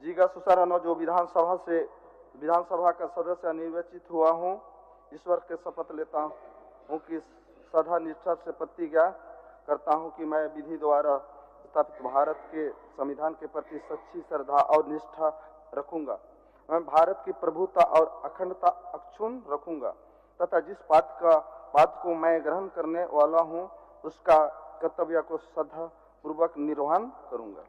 जीगा सुसारन जो विधानसभा का सदस्य निर्वाचित हुआ हूँ, ईश्वर के शपथ लेता हूँ कि श्रद्धा निष्ठा से प्रतिज्ञा करता हूँ कि मैं विधि द्वारा स्थापित भारत के संविधान के प्रति सच्ची श्रद्धा और निष्ठा रखूंगा। मैं भारत की प्रभुता और अखंडता अक्षुण्ण रखूंगा तथा जिस बात को मैं ग्रहण करने वाला हूं, उसका कर्तव्य को श्रद्धा पूर्वक निर्वहन करूंगा।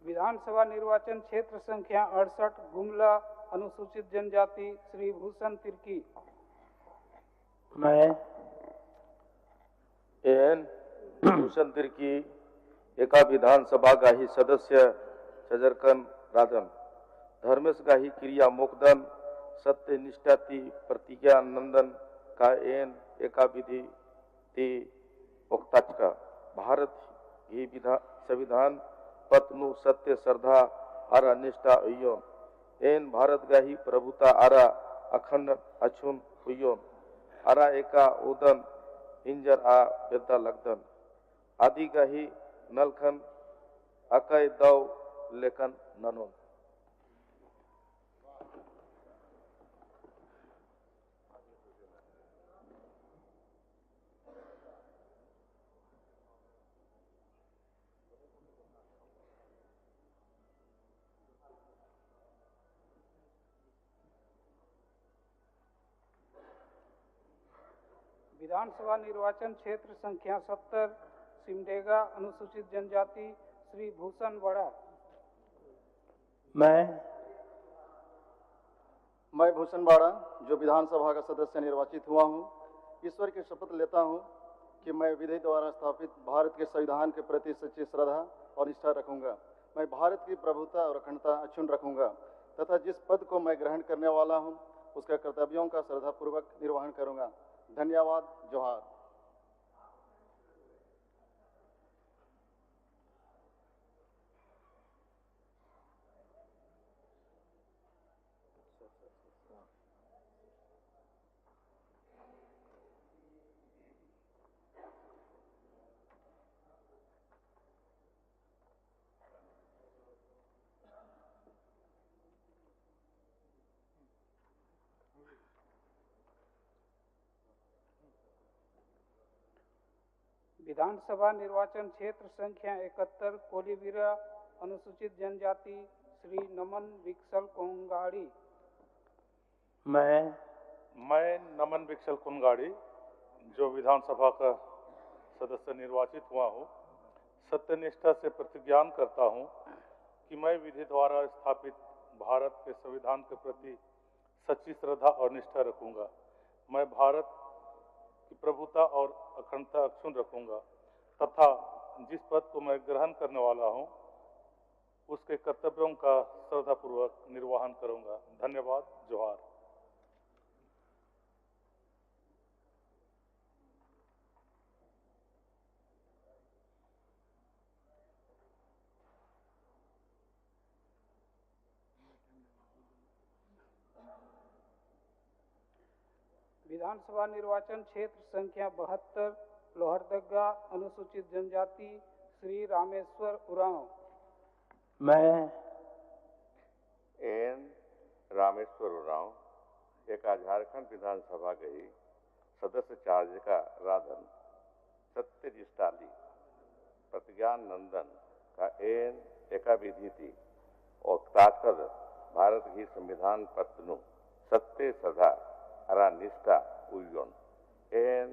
विधानसभा निर्वाचन क्षेत्र संख्या 68 गुमला अनुसूचित जनजाति श्री भूषण तिर्की। मैं भूषण तिर्की एका विधानसभा गाही सदस्य चजरकन राजन धर्मेश गाही क्रिया मोकदन सत्य निष्ठा ती प्रतिज्ञा नंदन का एन एका विधि ती वक्ताचका भारत ही संविधान पत्नु सत्य श्रद्धा आरा निष्ठा उयोन एन भारत गाही प्रभुता आरा अखंड अछुन उयोन आरा एका उदन इंजर आ बेदा लगदन आदि गाही नलखन अकय दव लेखन ननोन विधानसभा निर्वाचन क्षेत्र संख्या 70 सिमडेगा अनुसूचित जनजाति श्री भूषण बड़ा। मैं भूषण बाड़ा जो विधानसभा का सदस्य निर्वाचित हुआ हूँ, ईश्वर की शपथ लेता हूँ कि मैं विधि द्वारा स्थापित भारत के संविधान के प्रति सच्ची श्रद्धा और निष्ठा रखूंगा। मैं भारत की प्रभुता और अखंडता अक्षुण्ण रखूंगा तथा जिस पद को मैं ग्रहण करने वाला हूँ उसके कर्तव्यों का श्रद्धापूर्वक निर्वहन करूंगा। धन्यवाद। जोहार। विधानसभा निर्वाचन क्षेत्र संख्या 71 कोलीबिरा अनुसूचित जनजाति श्री नमन विक्सल कोंगाड़ी। मैं नमन विक्सल कुनगाड़ी जो विधानसभा का सदस्य निर्वाचित हुआ हूँ, सत्यनिष्ठा से प्रतिज्ञान करता हूँ कि मैं विधि द्वारा स्थापित भारत के संविधान के प्रति सच्ची श्रद्धा और निष्ठा रखूंगा। मैं भारत की प्रभुता और अखंडता अक्षुण्ण रखूंगा तथा जिस पद को मैं ग्रहण करने वाला हूं उसके कर्तव्यों का श्रद्धापूर्वक निर्वहन करूंगा। धन्यवाद। जोहार। विधानसभा निर्वाचन क्षेत्र संख्या 72 लोहरदगा अनुसूचित जनजाति श्री रामेश्वर उरांव। मैं एन रामेश्वर उरांव एक झारखंड विधानसभा गई सदस्य चार्ज का राधन सत्य निष्ठाली प्रतिज्ञान नंदन का एन एका विधि थी और ताकद भारत की संविधान पत्नु सत्य सदा अरा निष्ठा उयोन एन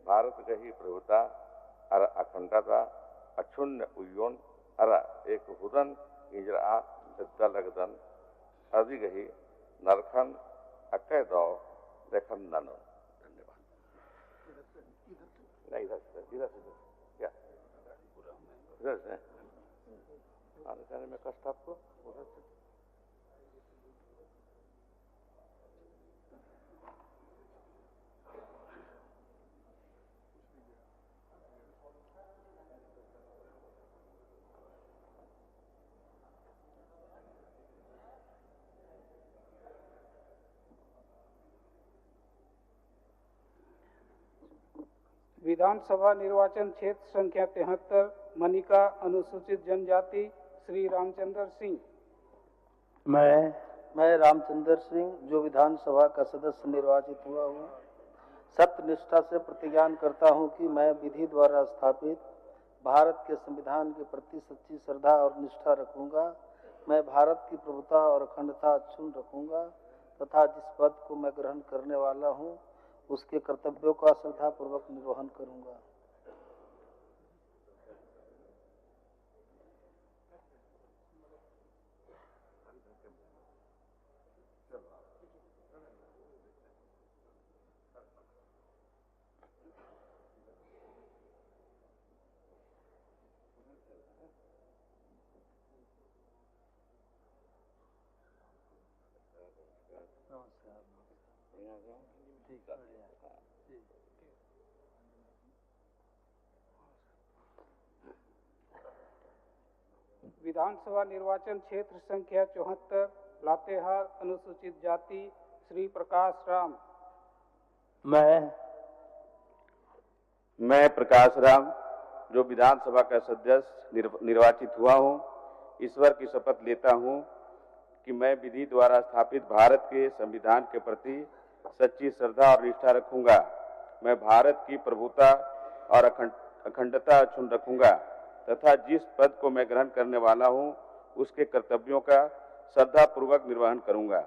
भारत गही प्रभुता अरा अखंडता अक्षुण्ण उयोन अरा एक हुदन इंजरा दद्दा लगदन आदि गही नरखन अक्के दो देखन ननो। धन्यवाद। नहीं इधर से क्या इधर से आने जाने में कष्ट आपको उधर से विधानसभा निर्वाचन क्षेत्र संख्या 73 मनिका अनुसूचित जनजाति श्री रामचंद्र सिंह। मैं रामचंद्र सिंह जो विधानसभा का सदस्य निर्वाचित हुआ हूँ, सत्यनिष्ठा से प्रतिज्ञान करता हूँ कि मैं विधि द्वारा स्थापित भारत के संविधान के प्रति सच्ची श्रद्धा और निष्ठा रखूंगा। मैं भारत की प्रभुता और अखंडता अक्षुण्ण रखूंगा तथा जिस पद को मैं ग्रहण करने वाला हूँ उसके कर्तव्यों का श्रद्धापूर्वक निर्वहन करूंगा। विधानसभा निर्वाचन क्षेत्र संख्या 74 लातेहार अनुसूचित जाति श्री प्रकाश राम। मैं प्रकाश राम जो विधानसभा का सदस्य निर्वाचित हुआ हूँ, ईश्वर की शपथ लेता हूँ कि मैं विधि द्वारा स्थापित भारत के संविधान के प्रति सच्ची श्रद्धा और निष्ठा रखूंगा। मैं भारत की प्रभुता और अखंडता अक्षुण्ण रखूंगा तथा जिस पद को मैं ग्रहण करने वाला हूँ उसके कर्तव्यों का श्रद्धापूर्वक निर्वहन करूंगा।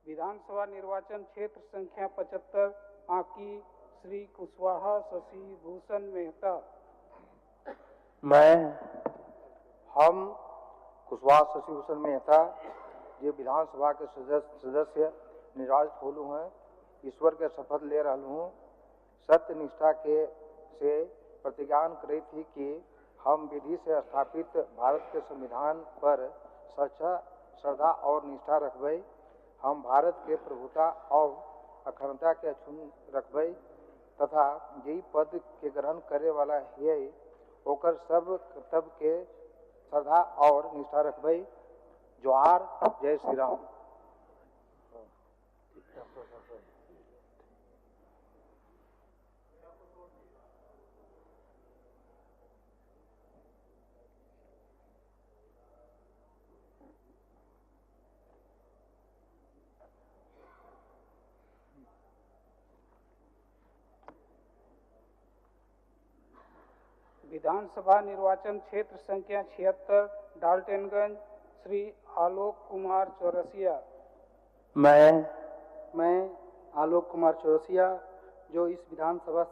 विधानसभा निर्वाचन क्षेत्र संख्या 75 आंकी श्री कुशवाहा शशि भूषण मेहता। हम कुशवाहा शशि भूषण मेहता जो विधानसभा के सदस्य निर्वाचित होलू हैं, ईश्वर के शपथ ले रहलू हूँ। सत्य निष्ठा के से प्रतिज्ञान करे थी कि हम विधि से स्थापित भारत के संविधान पर सच्चा श्रद्धा और निष्ठा रखबै। हम भारत के प्रभुता और अखंडता के अक्षुण्ण रखबै तथा यही पद के ग्रहण करे वाला है ओकर सब कर्तव्य के श्रद्धा और निष्ठा रखबै। जोहार, जय श्री राम। विधानसभा निर्वाचन क्षेत्र संख्या 76 डाल्टनगंज श्री आलोक कुमार चौरसिया। मैं आलोक कुमार चौरसिया जो इस विधानसभा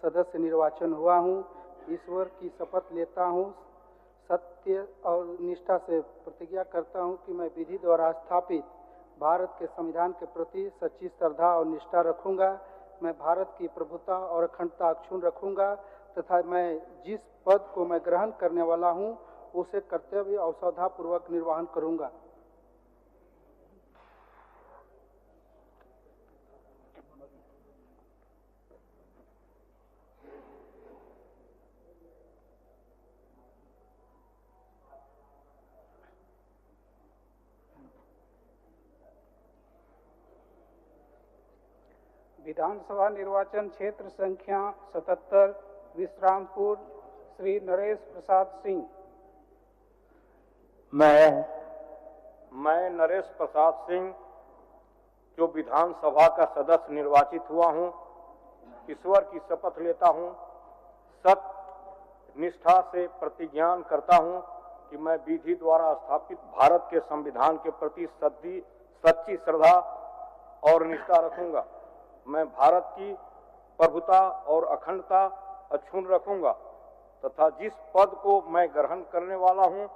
सदस्य निर्वाचन हुआ हूँ, ईश्वर की शपथ लेता हूँ, सत्य और निष्ठा से प्रतिज्ञा करता हूँ कि मैं विधि द्वारा स्थापित भारत के संविधान के प्रति सच्ची श्रद्धा और निष्ठा रखूंगा। मैं भारत की प्रभुता और अखंडता अक्षुण्ण रखूंगा तथा मैं जिस पद को मैं ग्रहण करने वाला हूँ उसे कर्तव्य और श्रद्धापूर्वक निर्वहन करूंगा। विधानसभा निर्वाचन क्षेत्र संख्या 77 विश्रामपुर श्री नरेश प्रसाद सिंह। मैं नरेश प्रसाद सिंह जो विधानसभा का सदस्य निर्वाचित हुआ हूँ, ईश्वर की शपथ लेता हूँ, सत्य निष्ठा से प्रतिज्ञान करता हूँ कि मैं विधि द्वारा स्थापित भारत के संविधान के प्रति सच्ची श्रद्धा और निष्ठा रखूंगा। मैं भारत की प्रभुता और अखंडता अक्षुण्ण रखूंगा तथा जिस पद को मैं ग्रहण करने वाला हूं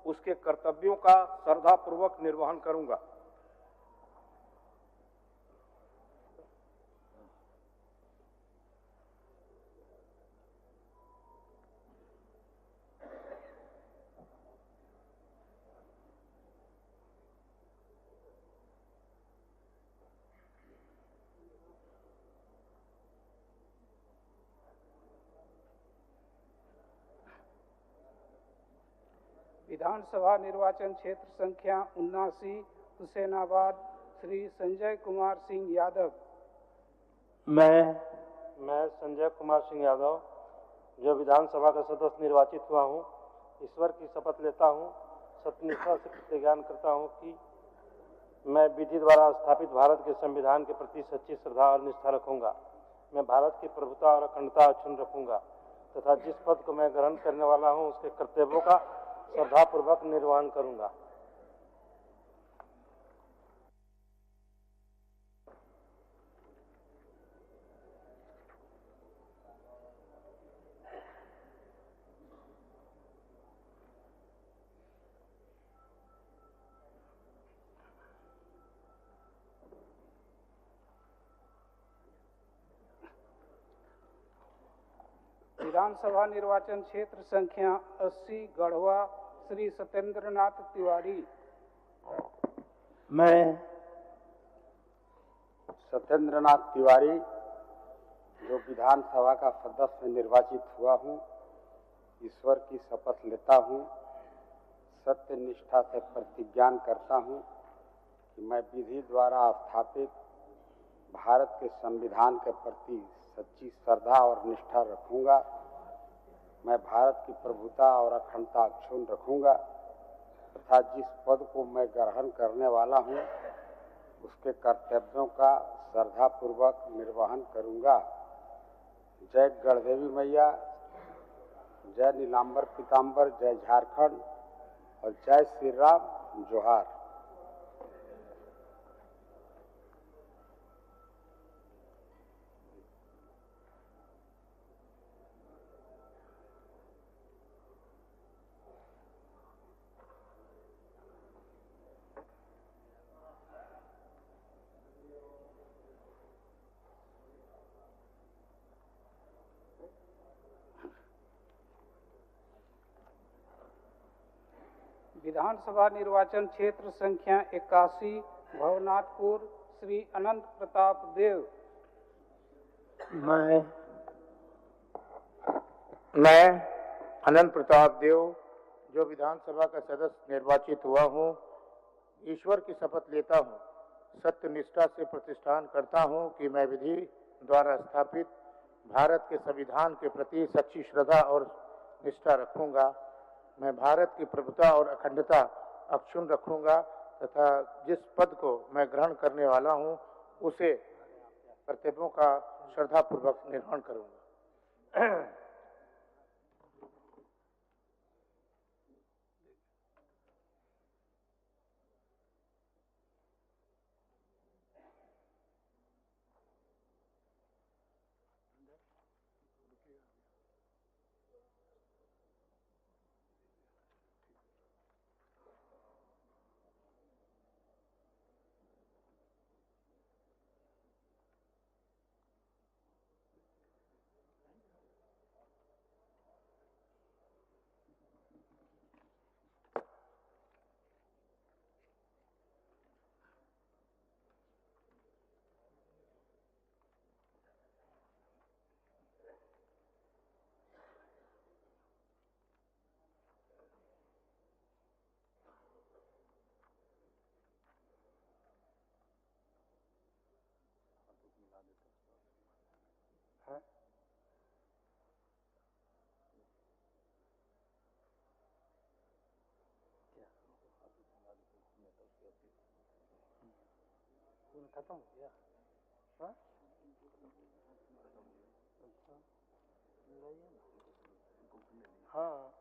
उसके कर्तव्यों का श्रद्धापूर्वक निर्वहन करूंगा। विधानसभा निर्वाचन क्षेत्र संख्या 79 हुसैनाबाद श्री संजय कुमार सिंह यादव। मैं संजय कुमार सिंह यादव जो विधानसभा का सदस्य निर्वाचित हुआ हूँ, ईश्वर की शपथ लेता हूँ, सत्यनिष्ठा से प्रतिज्ञान करता हूँ कि मैं विधि द्वारा स्थापित भारत के संविधान के प्रति सच्ची श्रद्धा और निष्ठा रखूंगा। मैं भारत की प्रभुता और अखंडता अक्षुण्ण रखूंगा तथा जिस पद को मैं ग्रहण करने वाला हूँ उसके कर्तव्यों का श्रद्धापूर्वक निर्वहन करूंगा। विधानसभा निर्वाचन क्षेत्र संख्या 80 गढ़वा श्री सत्येंद्र नाथ तिवारी। मैं सत्येंद्र नाथ तिवारी जो विधानसभा का सदस्य निर्वाचित हुआ हूँ, ईश्वर की शपथ लेता हूँ, सत्य निष्ठा से प्रतिज्ञान करता हूँ कि मैं विधि द्वारा स्थापित भारत के संविधान के प्रति सच्ची श्रद्धा और निष्ठा रखूंगा। मैं भारत की प्रभुता और अखंडता अक्षुण्ण रखूंगा तथा जिस पद को मैं ग्रहण करने वाला हूँ उसके कर्तव्यों का श्रद्धापूर्वक निर्वहन करूंगा। जय गढ़देवी मैया, जय नीलांबर पीताम्बर, जय झारखंड और जय श्री राम, जोहार। विधानसभा निर्वाचन क्षेत्र संख्या 81 भवनाथपुर श्री अनंत प्रताप देव। मैं अनंत प्रताप देव जो विधानसभा का सदस्य निर्वाचित हुआ हूँ, ईश्वर की शपथ लेता हूँ, सत्य निष्ठा से प्रतिष्ठान करता हूँ कि मैं विधि द्वारा स्थापित भारत के संविधान के प्रति सच्ची श्रद्धा और निष्ठा रखूंगा। मैं भारत की प्रभुता और अखंडता अक्षुण्ण रखूंगा तथा जिस पद को मैं ग्रहण करने वाला हूं उसे कर्तव्यों का श्रद्धापूर्वक निर्वहन करूंगा। खत्म हो गया। हाँ? हाँ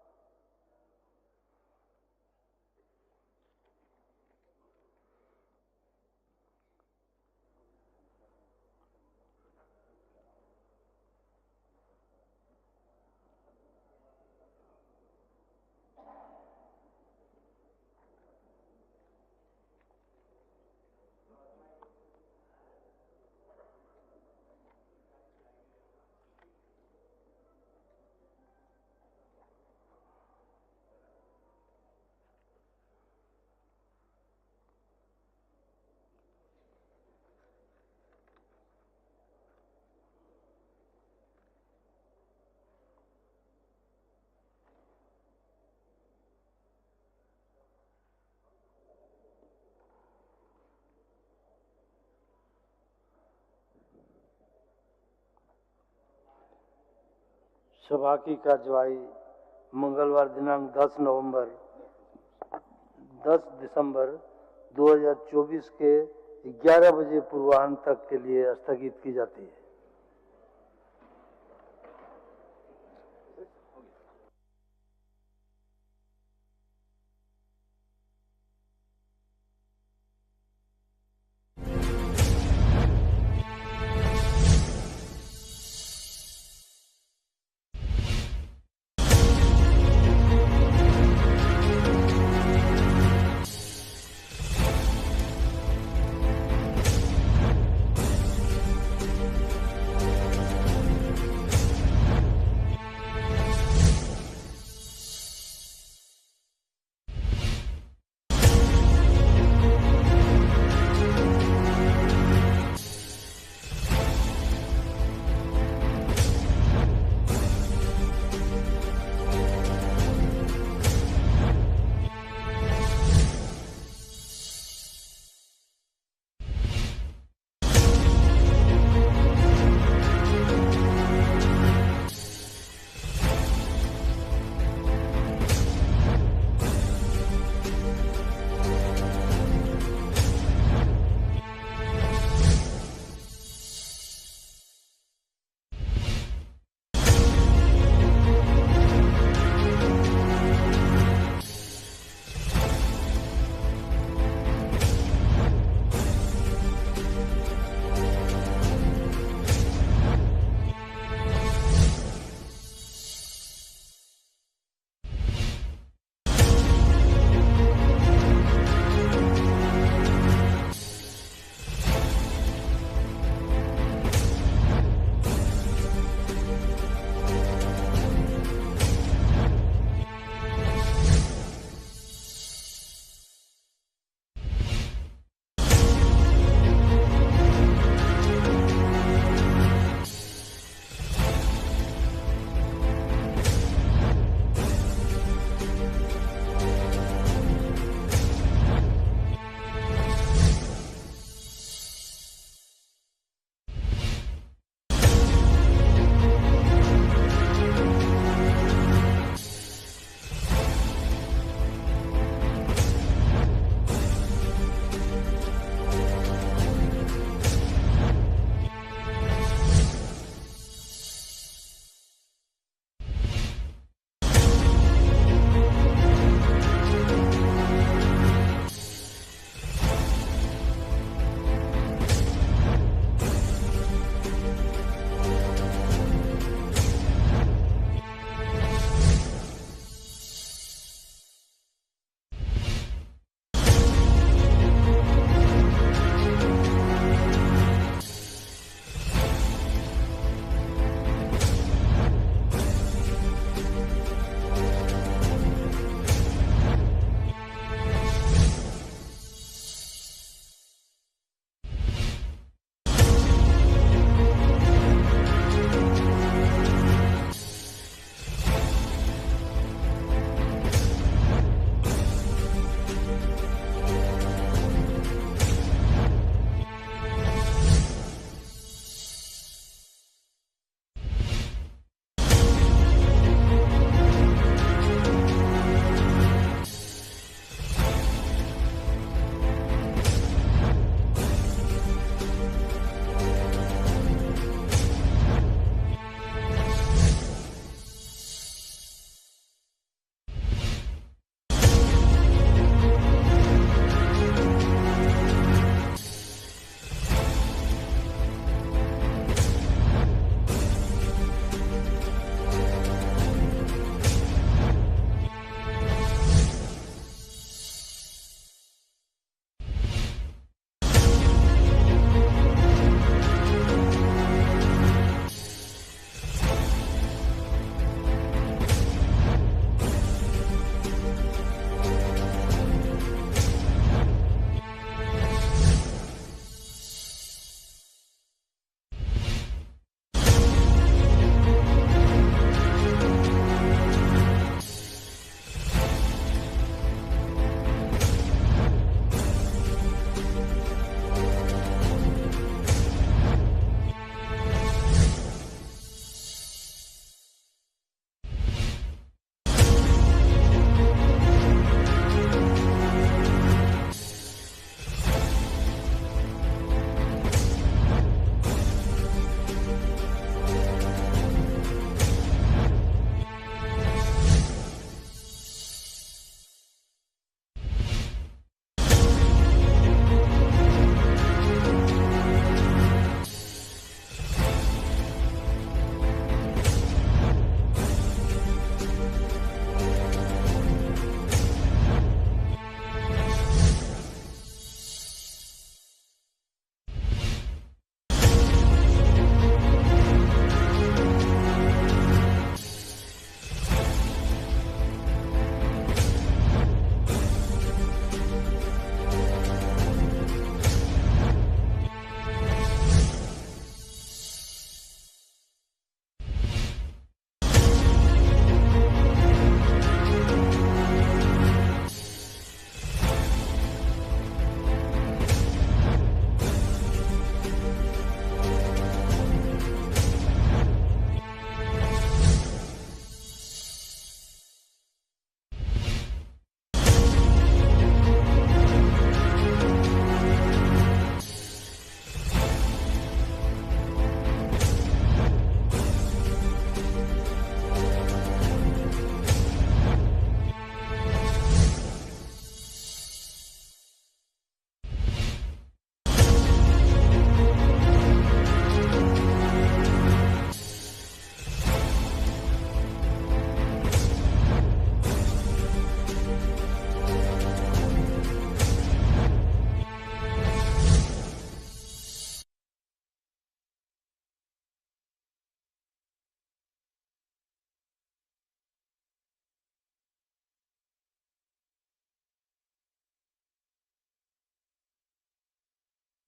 सभा की कार्यवाही मंगलवार दिनांक 10 दिसंबर 2024 के 11 बजे पूर्वाह्न तक के लिए स्थगित की जाती है।